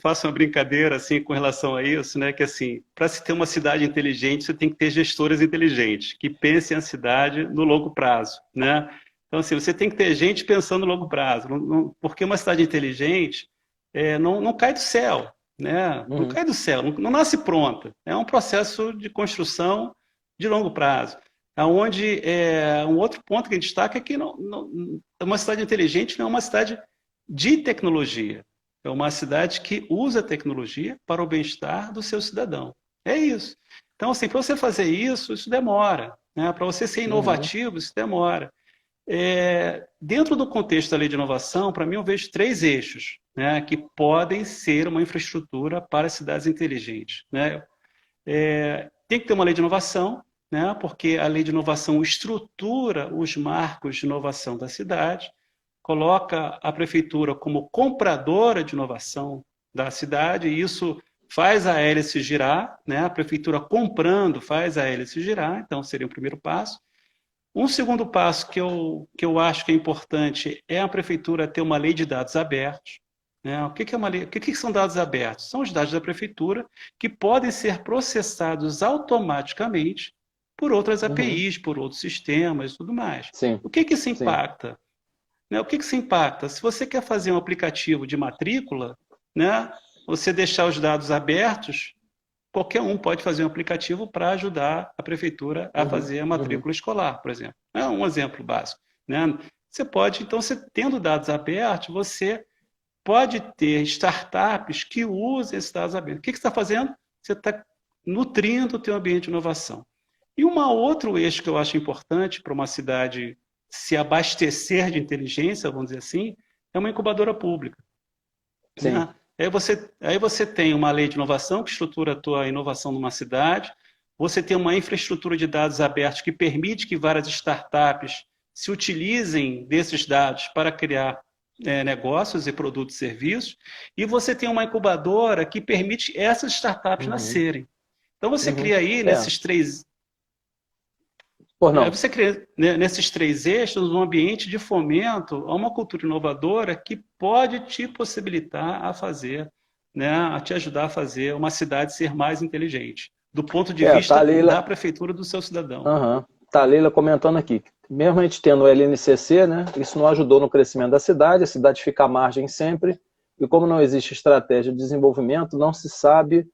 faço uma brincadeira assim com relação a isso, né? Que assim, para se ter uma cidade inteligente, você tem que ter gestores inteligentes que pensem a cidade no longo prazo, né? Então assim, você tem que ter gente pensando no longo prazo, porque uma cidade inteligente não cai do céu, né? Não Uhum, cai do céu, não nasce pronta. É um processo de construção de longo prazo. Aonde um outro ponto que a gente destaca é que uma cidade inteligente não é uma cidade de tecnologia. É uma cidade que usa a tecnologia para o bem-estar do seu cidadão. É isso. Então, assim, para você fazer isso, isso demora. Né? Para você ser uhum, inovativo, isso demora. Dentro do contexto da lei de inovação, para mim, eu vejo 3 eixos, né, que podem ser uma infraestrutura para cidades inteligentes. Né? Tem que ter uma lei de inovação, né, porque a lei de inovação estrutura os marcos de inovação da cidade, coloca a prefeitura como compradora de inovação da cidade, e isso faz a hélice girar, né? A prefeitura comprando faz a hélice girar, então seria o primeiro passo. Um segundo passo que eu acho que é importante é a prefeitura ter uma lei de dados abertos. Né? O que é uma lei? O que são dados abertos? São os dados da prefeitura que podem ser processados automaticamente por outras uhum. APIs, por outros sistemas e tudo mais. Sim, O que isso sim. impacta? Né? O que isso impacta? Se você quer fazer um aplicativo de matrícula, né, você deixar os dados abertos, qualquer um pode fazer um aplicativo para ajudar a prefeitura a Uhum, fazer a uhum, matrícula escolar, por exemplo. É um exemplo básico. Né? Você pode, então, você tendo dados abertos, você pode ter startups que usem esses dados abertos. O que você está fazendo? Você está nutrindo o teu ambiente de inovação. E um outro eixo que eu acho importante para uma cidade se abastecer de inteligência, vamos dizer assim, é uma incubadora pública. sim. Né? Aí você tem uma lei de inovação que estrutura a tua inovação numa cidade, você tem uma infraestrutura de dados abertos que permite que várias startups se utilizem desses dados para criar negócios e produtos e serviços, e você tem uma incubadora que permite essas startups Uhum, nascerem. Então você uhum. cria aí Por não. você cria, né, nesses 3 eixos um ambiente de fomento a uma cultura inovadora que pode te possibilitar a fazer, né, a te ajudar a fazer uma cidade ser mais inteligente, do ponto de Tá a vista Leila, da prefeitura do seu cidadão. tá a Leila comentando aqui. Mesmo a gente tendo o LNCC, né, isso não ajudou no crescimento da cidade, a cidade fica à margem sempre, e como não existe estratégia de desenvolvimento, não se sabe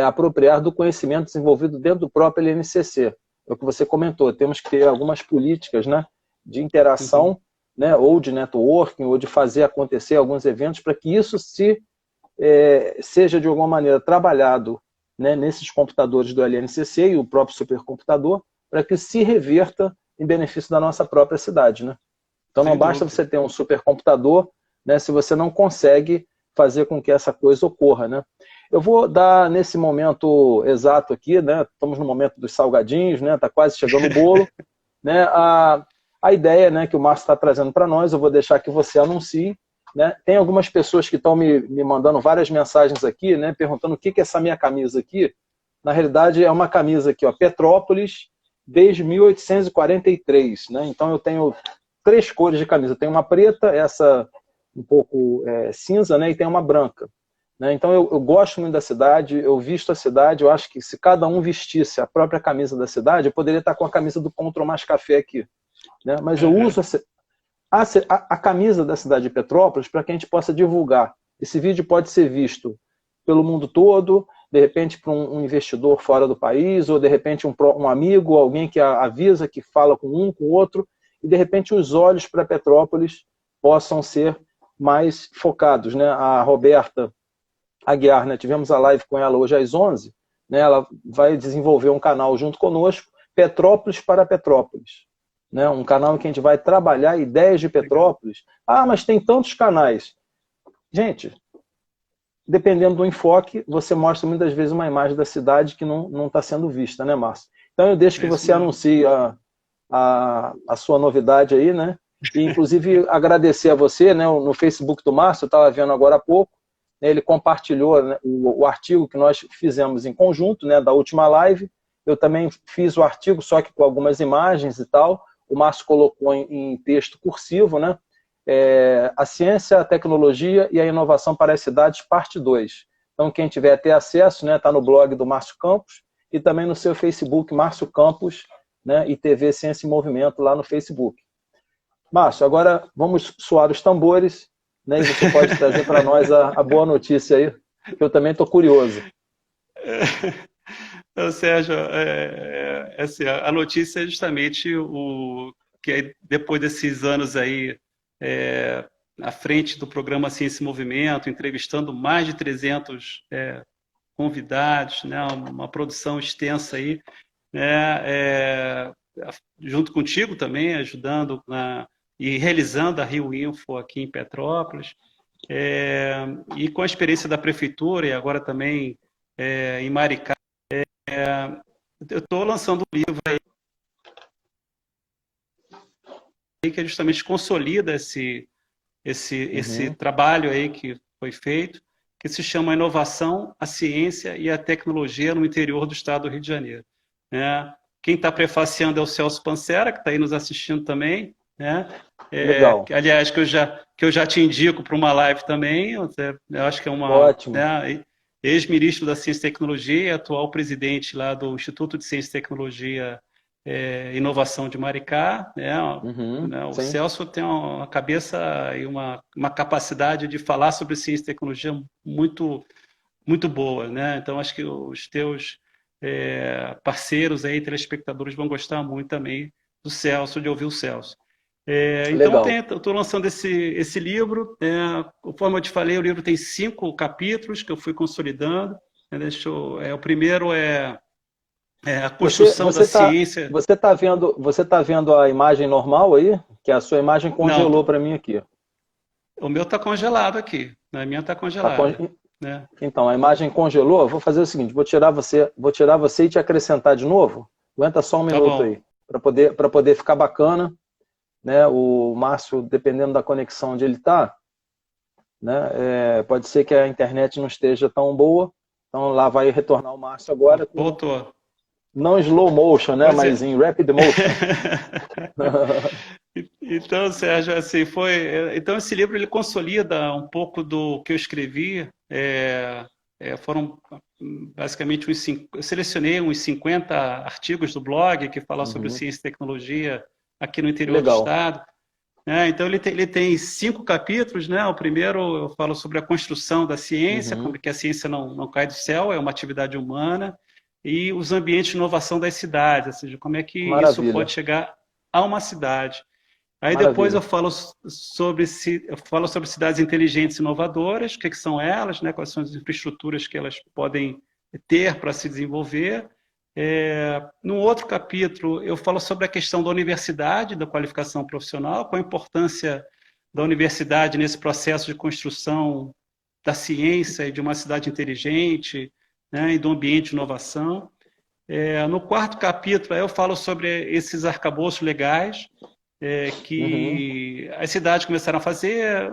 apropriar do conhecimento desenvolvido dentro do próprio LNCC. é o que você comentou, temos que ter algumas políticas, né, de interação, né, ou de networking, ou de fazer acontecer alguns eventos para que isso seja de alguma maneira trabalhado, né, nesses computadores do LNCC e o próprio supercomputador, para que se reverta em benefício da nossa própria cidade, né? Então não basta você ter um supercomputador, né, se você não consegue fazer com que essa coisa ocorra, né? Eu vou dar nesse momento exato aqui, né? Estamos no momento dos salgadinhos, né? Está quase chegando o bolo, né? A ideia, né, que o Márcio está trazendo para nós, eu vou deixar que você anuncie, né? Tem algumas pessoas que estão me mandando várias mensagens aqui, né, perguntando o que é essa minha camisa aqui. Na realidade, é uma camisa aqui, ó, Petrópolis, desde 1843. Né? Então, eu tenho 3 cores de camisa. Tem uma preta, essa um pouco cinza, né, e tem uma branca. Né? Então, eu gosto muito da cidade, eu visto a cidade, eu acho que se cada um vestisse a própria camisa da cidade, eu poderia estar com a camisa do Pão Mais Café aqui. Né? Mas eu uso a camisa da cidade de Petrópolis para que a gente possa divulgar. Esse vídeo pode ser visto pelo mundo todo, de repente para um investidor fora do país, ou de repente um amigo, alguém que avisa, que fala com um, com o outro, e de repente os olhos para Petrópolis possam ser mais focados. Né? A Roberta Aguiar, né? Tivemos a live com ela hoje às 11, né? Ela vai desenvolver um canal junto conosco, Petrópolis para Petrópolis. Né? Um canal em que a gente vai trabalhar ideias de Petrópolis. Ah, mas tem tantos canais. Gente, dependendo do enfoque, você mostra muitas vezes uma imagem da cidade que não está sendo vista, né, Márcio? Então eu deixo que você anuncie a sua novidade aí, né? E inclusive agradecer a você, né? No Facebook do Márcio, eu estava vendo agora há pouco, né, ele compartilhou, né, o artigo que nós fizemos em conjunto, né, da última live. Eu também fiz o artigo, só que com algumas imagens e tal. O Márcio colocou em texto cursivo, né? A ciência, a tecnologia e a inovação para as cidades, parte 2. Então, quem tiver ter acesso, né, está no blog do Márcio Campos e também no seu Facebook, Márcio Campos, né, e TV Ciência e Movimento lá no Facebook. Márcio, agora vamos soar os tambores, né, e você pode trazer para nós a boa notícia aí, que eu também estou curioso. Então, Sérgio, assim, a notícia é justamente que depois desses anos aí à frente do programa Ciência e Movimento, entrevistando mais de 300 convidados, né, uma produção extensa aí, né, junto contigo também, ajudando e realizando a Rio Info aqui em Petrópolis, e com a experiência da Prefeitura e agora também em Maricá. Eu estou lançando um livro aí que justamente consolida esse trabalho aí que foi feito, que se chama A Inovação, a Ciência e a Tecnologia no Interior do Estado do Rio de Janeiro. Né? Quem está prefaciando é o Celso Pancera, que está aí nos assistindo também. Né? Legal. Aliás, que eu já te indico para uma live também. Eu acho que é uma... Ótimo. Né, ex-ministro da Ciência e Tecnologia e atual presidente lá do Instituto de Ciência e Tecnologia e Inovação de Maricá. Né? Né? O Celso tem uma cabeça e uma capacidade de falar sobre ciência e tecnologia muito, muito boa. Né? Então, acho que os teus parceiros aí, telespectadores, vão gostar muito também do Celso, de ouvir o Celso. Então, eu estou lançando esse livro. Conforme eu te falei, o livro tem 5 capítulos que eu fui consolidando. O primeiro é a construção da ciência. Você está vendo a imagem normal aí? Que a sua imagem congelou para mim aqui. O meu está congelado aqui. A minha está congelada. Né? Então, a imagem congelou. Eu vou fazer o seguinte: vou tirar você e te acrescentar de novo. Aguenta só um minuto aí, para poder ficar bacana. Né, o Márcio, dependendo da conexão onde ele está, né, pode ser que a internet não esteja tão boa, então lá vai retornar o Márcio agora. Voltou. Não slow motion, né, mas em rapid motion. Então, Sérgio, assim, então esse livro ele consolida um pouco do que eu escrevi. Foram basicamente eu selecionei uns 50 artigos do blog que falam sobre ciência e tecnologia aqui no interior do estado. Então, ele tem 5 capítulos. Né? O primeiro eu falo sobre a construção da ciência, como que a ciência não cai do céu, é uma atividade humana. e os ambientes de inovação das cidades, ou seja, como é que isso Maravilha. pode chegar a uma cidade. Aí depois Maravilha. eu falo sobre cidades inteligentes e inovadoras, o que são elas, né? Quais são as infraestruturas que elas podem ter para se desenvolver. No outro capítulo, eu falo sobre a questão da universidade, da qualificação profissional, qual a importância da universidade nesse processo de construção da ciência e de uma cidade inteligente, né? E do ambiente de inovação. No quarto capítulo, eu falo sobre esses arcabouços legais, Uhum. que as cidades começaram a fazer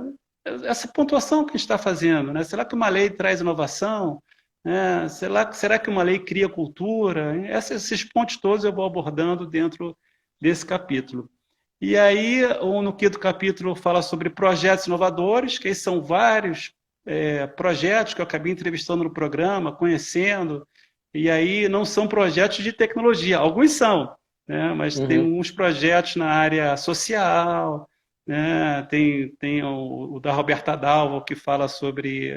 essa pontuação que a gente está fazendo, né? Será que uma lei traz inovação? Será que uma lei cria cultura? Esses pontos todos eu vou abordando dentro desse capítulo. E aí, no quinto capítulo, fala sobre projetos inovadores, que são vários projetos que eu acabei entrevistando no programa, conhecendo, e aí não são projetos de tecnologia, alguns são, né? Mas tem Uhum. uns projetos na área social, né? Tem o da Roberta Dalvo, que fala sobre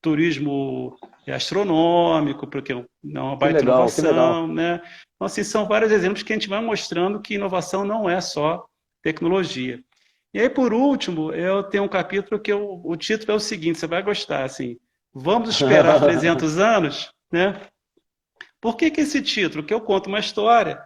turismo astronômico, porque é uma Que baita legal, que legal. inovação, né? Então, assim, são vários exemplos que a gente vai mostrando que inovação não é só tecnologia. E aí, por último, eu tenho um capítulo que o título é o seguinte, você vai gostar, assim, vamos esperar 300 anos, né? Por que esse título? Que eu conto uma história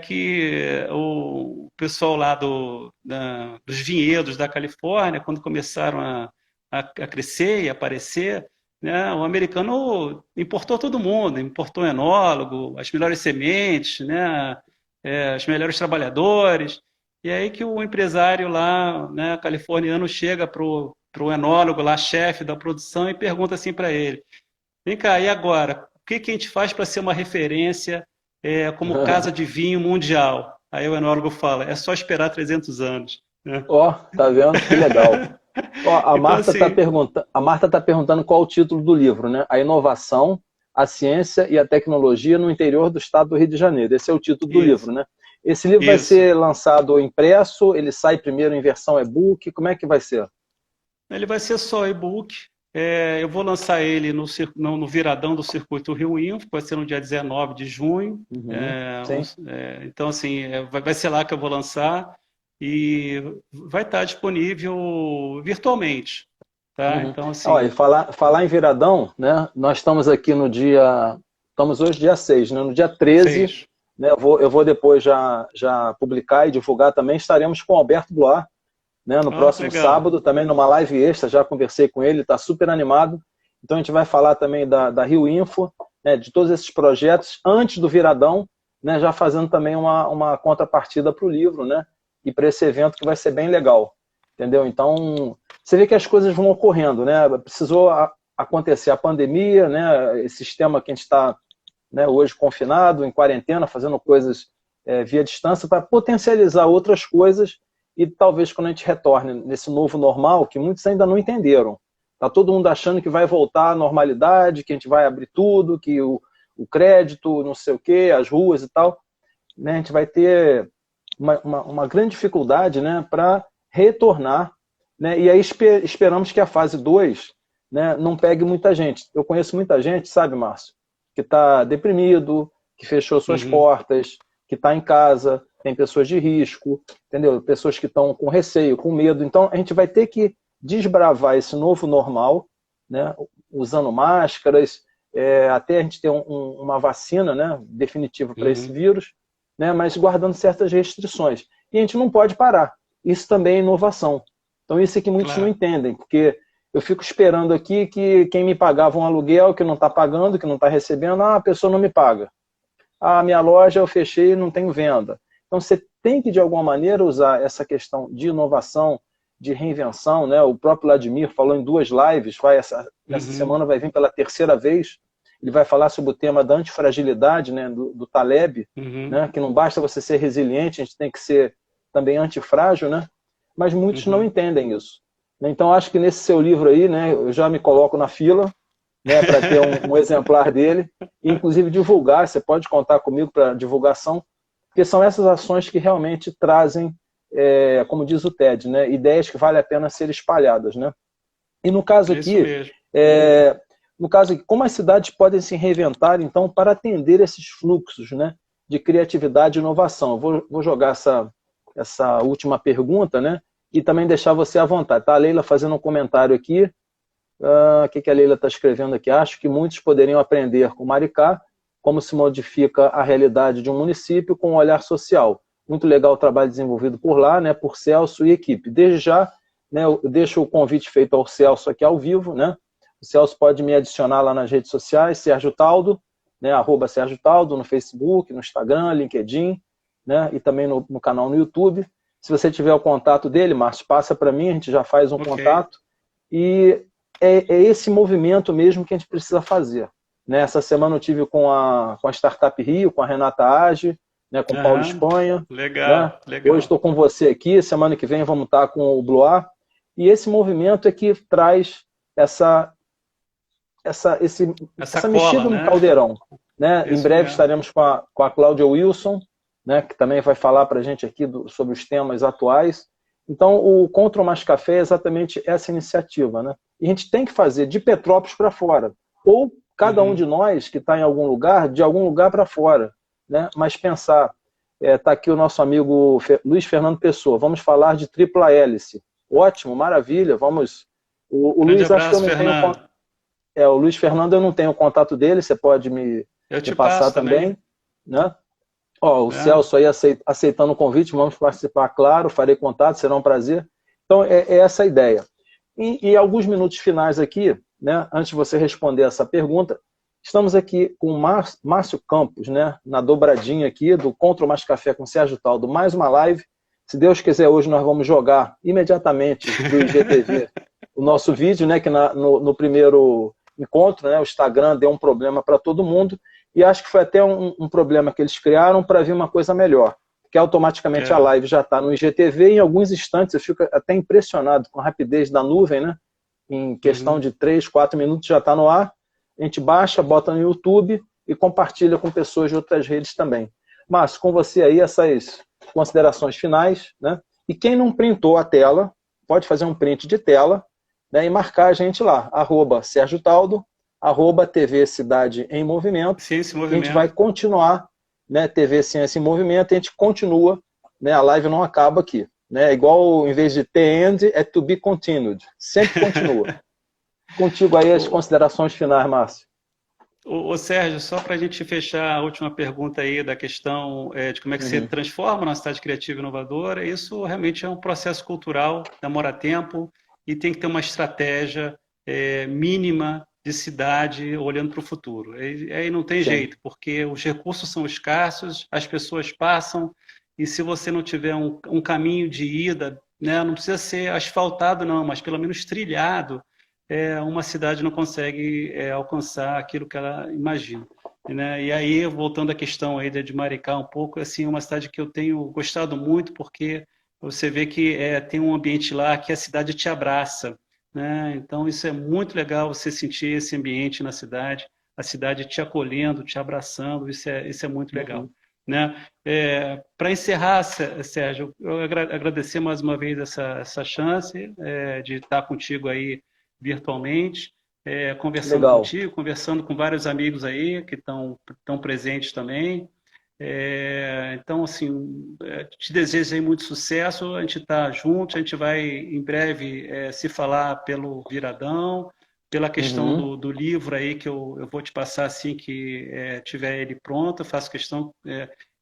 que o pessoal lá dos vinhedos da Califórnia, quando começaram a crescer e aparecer, né, o americano importou todo mundo, importou enólogo, as melhores sementes, né, os melhores trabalhadores, e aí que o empresário lá, né, californiano, chega pro enólogo lá, chefe da produção, e pergunta assim para ele: vem cá, e agora? O que a gente faz para ser uma referência como casa de vinho mundial? Aí o enólogo fala: é só esperar 300 anos, né? Ó, tá vendo? Que legal. Ó, Então, assim, A Marta tá perguntando qual o título do livro, né? A inovação, a ciência e a tecnologia no interior do estado do Rio de Janeiro. Esse é o título do isso, livro, né? Esse livro vai isso. ser lançado impresso, ele sai primeiro em versão e-book, como é que vai ser? Ele vai ser só e-book. Eu vou lançar ele no viradão do Circuito Rio Info, vai ser no dia 19 de junho. Uhum, sim. Então, assim, vai ser lá que eu vou lançar e vai estar disponível virtualmente, tá? Uhum. Então, Ó, e assim, falar em viradão, né? Nós estamos aqui no dia. Estamos hoje dia 6, né? No dia 13, fez. né? Eu vou depois já publicar e divulgar também. Estaremos com o Alberto Blois, né? No Ó, que próximo legal. sábado, também numa live extra, já conversei com ele, está super animado. Então a gente vai falar também da Rio Info, né? De todos esses projetos, antes do viradão, né? Já fazendo também uma contrapartida para o livro, né? E para esse evento que vai ser bem legal. Entendeu? Então, você vê que as coisas vão ocorrendo, né? Precisou acontecer a pandemia, né? Esse sistema que a gente está, né, hoje confinado, em quarentena, fazendo coisas via distância para potencializar outras coisas e talvez quando a gente retorne nesse novo normal, que muitos ainda não entenderam. Está todo mundo achando que vai voltar à normalidade, que a gente vai abrir tudo, que o crédito, não sei o quê, as ruas e tal, né? A gente vai ter uma grande dificuldade, né, para retornar, né? E aí esperamos que a fase 2, né, não pegue muita gente. Eu conheço muita gente, sabe, Márcio, que está deprimido, que fechou suas Uhum. portas, que está em casa, tem pessoas de risco, entendeu? Pessoas que estão com receio, com medo. Então, a gente vai ter que desbravar esse novo normal, né, usando máscaras, até a gente ter uma vacina, né, definitiva para esse Uhum. vírus, né, mas guardando certas restrições. E a gente não pode parar. Isso também é inovação. Então, isso é que muitos não Claro. entendem, porque eu fico esperando aqui que quem me pagava um aluguel, que não está pagando, que não está recebendo, a pessoa não me paga. A minha loja eu fechei e não tenho venda. Então, você tem que, de alguma maneira, usar essa questão de inovação, de reinvenção, né? O próprio Vladimir falou em 2 lives, essa Uhum. semana vai vir pela 3ª vez, ele vai falar sobre o tema da antifragilidade, né? do Taleb, Uhum. né? Que não basta você ser resiliente, a gente tem que ser também antifrágil, né? Mas muitos não Uhum. entendem isso. Então, acho que nesse seu livro aí, né, eu já me coloco na fila, né, para ter um exemplar dele, e inclusive divulgar, você pode contar comigo para divulgação, porque são essas ações que realmente trazem, como diz o TED, né, ideias que vale a pena ser espalhadas. Né? E no caso É isso aqui, mesmo. é, no caso aqui, como as cidades podem se reinventar, então, para atender esses fluxos, né, de criatividade e inovação. Eu vou jogar essa última pergunta, né, e também deixar você à vontade. Tá? A Leila fazendo um comentário aqui. O que a Leila está escrevendo aqui? Acho que muitos poderiam aprender com Maricá como se modifica a realidade de um município com um olhar social. Muito legal o trabalho desenvolvido por lá, né, por Celso e equipe. Desde já, né, eu deixo o convite feito ao Celso aqui ao vivo, né? O Celso pode me adicionar lá nas redes sociais, Sérgio Taldo, né, @Sérgio Taldo, no Facebook, no Instagram, LinkedIn, né, e também no canal no YouTube. Se você tiver o contato dele, Márcio, passa para mim, a gente já faz um contato. E é esse movimento mesmo que a gente precisa fazer. Né? Essa semana eu tive com a Startup Rio, com a Renata Age, né, com o Paulo Espanha. Legal, né? legal. Hoje estou com você aqui, semana que vem vamos estar com o Bloar. E esse movimento é que traz essa mexida no caldeirão. Né? Em breve estaremos com a Cláudia Wilson, né, que também vai falar para a gente aqui sobre os temas atuais. Então, o Contra o Mais Café é exatamente essa iniciativa. Né? E a gente tem que fazer de Petrópolis para fora. Ou cada um de nós que está em algum lugar, de algum lugar para fora. Né? Mas pensar, está aqui o nosso amigo Luiz Fernando Pessoa, vamos falar de tripla hélice. Ótimo, maravilha, vamos... O Luiz, abraço, acho que eu não Fernando. tenho... o Luiz Fernando, eu não tenho o contato dele, você pode me passar também. Né? O Celso aí aceitando o convite, vamos participar, claro, farei contato, será um prazer. Então, é essa a ideia. E alguns minutos finais aqui, né, antes de você responder essa pergunta, estamos aqui com o Márcio Campos, né, na dobradinha aqui do Contra o Mais Café com Sérgio Taldo, mais uma live. Se Deus quiser, hoje nós vamos jogar imediatamente para o IGTV o nosso vídeo, né, que no primeiro encontro, né, o Instagram deu um problema para todo mundo, e acho que foi até um problema que eles criaram para vir uma coisa melhor, que automaticamente a live já está no IGTV, e em alguns instantes eu fico até impressionado com a rapidez da nuvem, né? Em questão de 3, 4 minutos já está no ar, a gente baixa, bota no YouTube e compartilha com pessoas de outras redes também. Márcio, com você aí essas considerações finais, né? E quem não printou a tela, pode fazer um print de tela, né, e marcar a gente lá, @Sérgio Taldo, @TV Cidade em Movimento. Ciência em A Movimento. gente vai continuar, né, TV Ciência em Movimento, e a gente continua, né, a live não acaba aqui. Né, igual, em vez de the end, é to be continued. Sempre continua. Contigo aí as considerações finais, Márcio. Ô Sérgio, só para a gente fechar a última pergunta aí da questão de como é que se transforma uma cidade criativa e inovadora, isso realmente é um processo cultural, demora tempo e tem que ter uma estratégia mínima de cidade olhando para o futuro. Aí não tem jeito, porque os recursos são escassos, as pessoas passam, e se você não tiver um caminho de ida, né, não precisa ser asfaltado não, mas pelo menos trilhado, uma cidade não consegue alcançar aquilo que ela imagina. Né? E aí, voltando à questão aí de Maricá um pouco, assim, é uma cidade que eu tenho gostado muito, porque você vê que tem um ambiente lá que a cidade te abraça. Né? Então, isso é muito legal, você sentir esse ambiente na cidade, a cidade te acolhendo, te abraçando, isso é muito legal. Né? Para encerrar, Sérgio, eu agradecer mais uma vez essa chance de estar contigo aí virtualmente, conversando contigo, conversando com vários amigos aí que estão presentes também. Então, assim, te desejo aí muito sucesso, a gente está junto, a gente vai em breve se falar pelo Viradão, pela questão do livro aí que eu vou te passar assim que tiver ele pronto, eu faço questão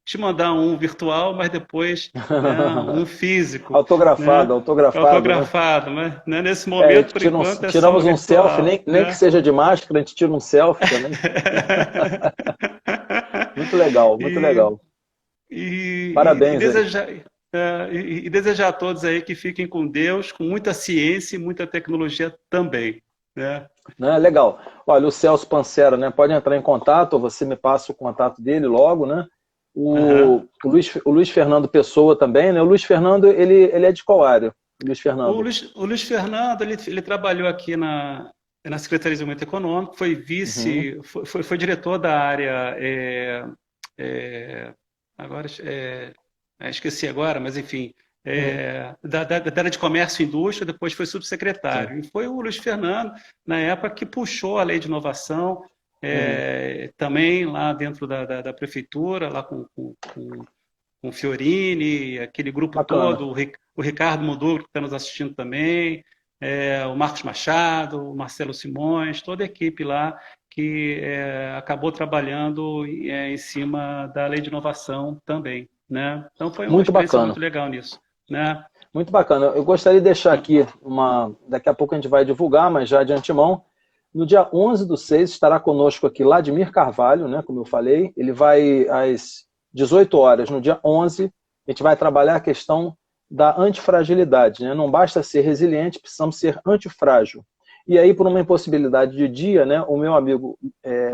te mandar um virtual, mas depois um físico. Autografado, né? autografado. Mas né? Nesse momento, por enquanto, tiramos só um virtual, selfie, nem né? que seja de máscara, a gente tira um selfie também. Muito legal, muito legal. Parabéns. E desejar a todos aí que fiquem com Deus, com muita ciência e muita tecnologia também. Né? Legal. Olha, o Celso Pancera, né, pode entrar em contato, ou você me passa o contato dele logo, né? O Luiz Fernando Pessoa também, né? O Luiz Fernando, ele é de qual área? Luiz Fernando. O Luiz Fernando, ele trabalhou aqui na Secretaria de Desenvolvimento Econômico, foi vice, foi diretor da área, agora, esqueci agora, mas enfim, da área de comércio e indústria, depois foi subsecretário. Sim. E foi o Luiz Fernando, na época, que puxou a lei de inovação, também lá dentro da prefeitura, lá com o Fiorini, aquele grupo Bacana. todo, o Ricardo Modugro, que está nos assistindo também, o Marcos Machado, o Marcelo Simões, toda a equipe lá que acabou trabalhando em cima da lei de inovação também, né? Então foi uma Muito experiência bacana. muito legal nisso, né? Muito bacana. Eu gostaria de deixar aqui daqui a pouco a gente vai divulgar, mas já de antemão, no dia 11/6 estará conosco aqui Ladimir Carvalho, né, como eu falei. Ele vai às 18 horas, no dia 11, a gente vai trabalhar a questão da antifragilidade, né? Não basta ser resiliente, precisamos ser antifrágil. E aí, por uma impossibilidade de dia, né, o meu amigo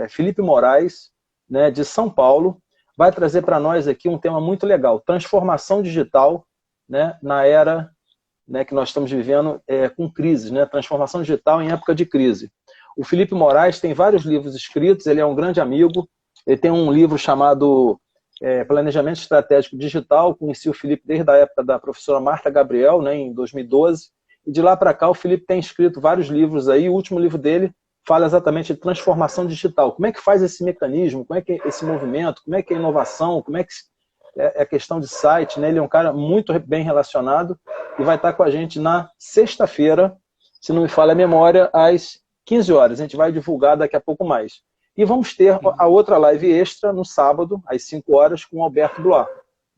Felipe Moraes, né, de São Paulo, vai trazer para nós aqui um tema muito legal, transformação digital, né, na era, né, que nós estamos vivendo com crises, né, transformação digital em época de crise. O Felipe Moraes tem vários livros escritos, ele é um grande amigo, ele tem um livro chamado Planejamento Estratégico Digital, conheci o Felipe desde a época da professora Marta Gabriel, né, em 2012, e de lá para cá o Felipe tem escrito vários livros aí, o último livro dele fala exatamente de transformação digital, como é que faz esse mecanismo, como é que é esse movimento, como é que é a inovação, como é que é a questão de site, né? Ele é um cara muito bem relacionado e vai estar com a gente na sexta-feira, se não me falha a memória, às 15 horas. A gente vai divulgar daqui a pouco mais. E vamos ter a outra live extra no sábado, às 5 horas, com o Alberto Blois,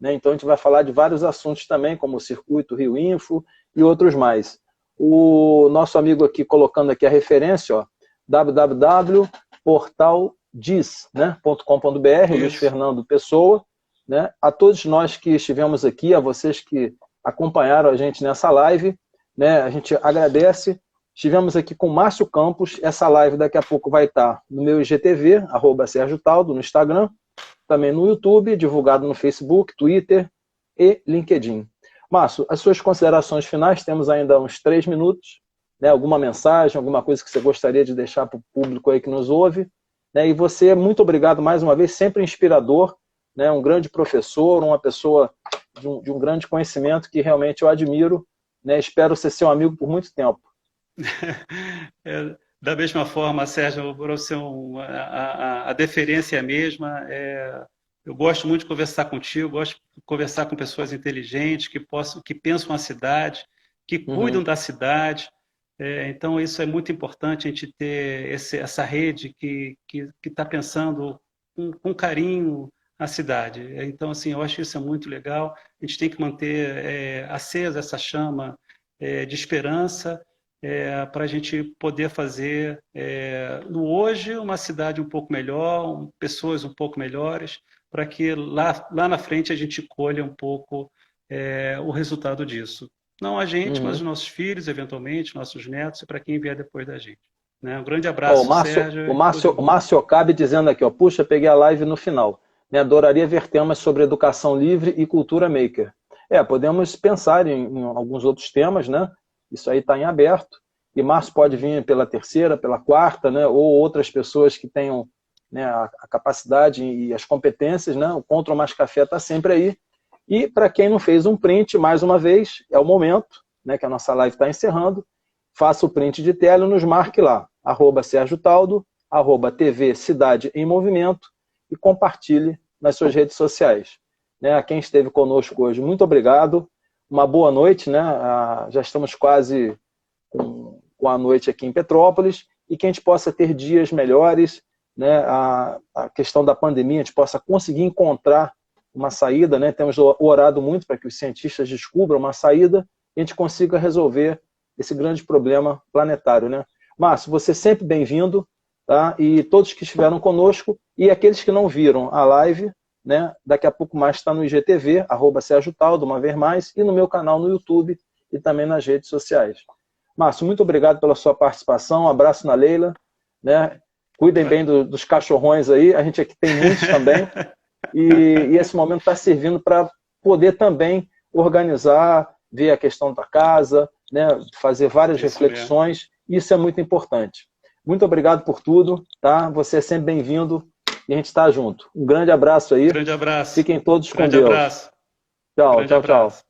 né? Então a gente vai falar de vários assuntos também, como o Circuito Rio Info e outros mais. O nosso amigo aqui, colocando aqui a referência, ó, www.portaldiz.com.br, Luiz Fernando Pessoa, né? A todos nós que estivemos aqui, a vocês que acompanharam a gente nessa live, né? A gente agradece. Estivemos aqui com Márcio Campos. Essa live daqui a pouco vai estar no meu IGTV, @SérgioTaldo, no Instagram, também no YouTube, divulgado no Facebook, Twitter e LinkedIn. Márcio, as suas considerações finais, temos ainda uns 3 minutos, né? Alguma mensagem, alguma coisa que você gostaria de deixar para o público aí que nos ouve, né? E você, muito obrigado mais uma vez, sempre inspirador, né? Um grande professor, uma pessoa de um grande conhecimento que realmente eu admiro, né? Espero ser seu amigo por muito tempo. Da mesma forma, Sérgio, a deferência é a mesma. Eu gosto muito de conversar contigo, gosto de conversar com pessoas inteligentes, que pensam a cidade, que cuidam da cidade. Então, isso é muito importante, a gente ter essa rede que está pensando com carinho a cidade. Então, assim, eu acho isso é muito legal. A gente tem que manter acesa essa chama de esperança para a gente poder fazer no hoje uma cidade um pouco melhor, pessoas um pouco melhores, para que lá na frente a gente colha um pouco o resultado disso. Não a gente, mas os nossos filhos, eventualmente, nossos netos e para quem vier depois da gente. Né? Um grande abraço, Sérgio. O Márcio Okabe dizendo aqui, ó, puxa, peguei a live no final. Me adoraria ver temas sobre educação livre e cultura maker. Podemos pensar em alguns outros temas, né? Isso aí está em aberto. E Márcio pode vir pela terceira, pela quarta, né? Ou outras pessoas que tenham, né, a capacidade e as competências, né? O Control Mais Café está sempre aí. E para quem não fez um print, mais uma vez, é o momento, né, que a nossa live está encerrando. Faça o print de tela e nos marque lá, @SérgioTaldo, @TV Cidade em Movimento, e compartilhe nas suas redes sociais. Né, a quem esteve conosco hoje, muito obrigado. Uma boa noite, né? Já estamos quase com a noite aqui em Petrópolis, e que a gente possa ter dias melhores, né? A questão da pandemia, a gente possa conseguir encontrar uma saída, né? Temos orado muito para que os cientistas descubram uma saída e a gente consiga resolver esse grande problema planetário, né? Márcio, você é sempre bem-vindo, tá? E todos que estiveram conosco e aqueles que não viram a live, né? Daqui a pouco mais está no IGTV, @SérgioTaldo, uma vez mais, e no meu canal no YouTube e também nas redes sociais. Márcio, muito obrigado pela sua participação, um abraço na Leila, né? Cuidem bem dos cachorrões aí, a gente aqui tem muitos também, e esse momento está servindo para poder também organizar, ver a questão da casa, né? Fazer várias reflexões, isso é muito importante. Muito obrigado por tudo, tá? Você é sempre bem-vindo e a gente está junto. Um grande abraço aí. Grande abraço. Fiquem todos com Deus. Grande abraço. Tchau, tchau, tchau.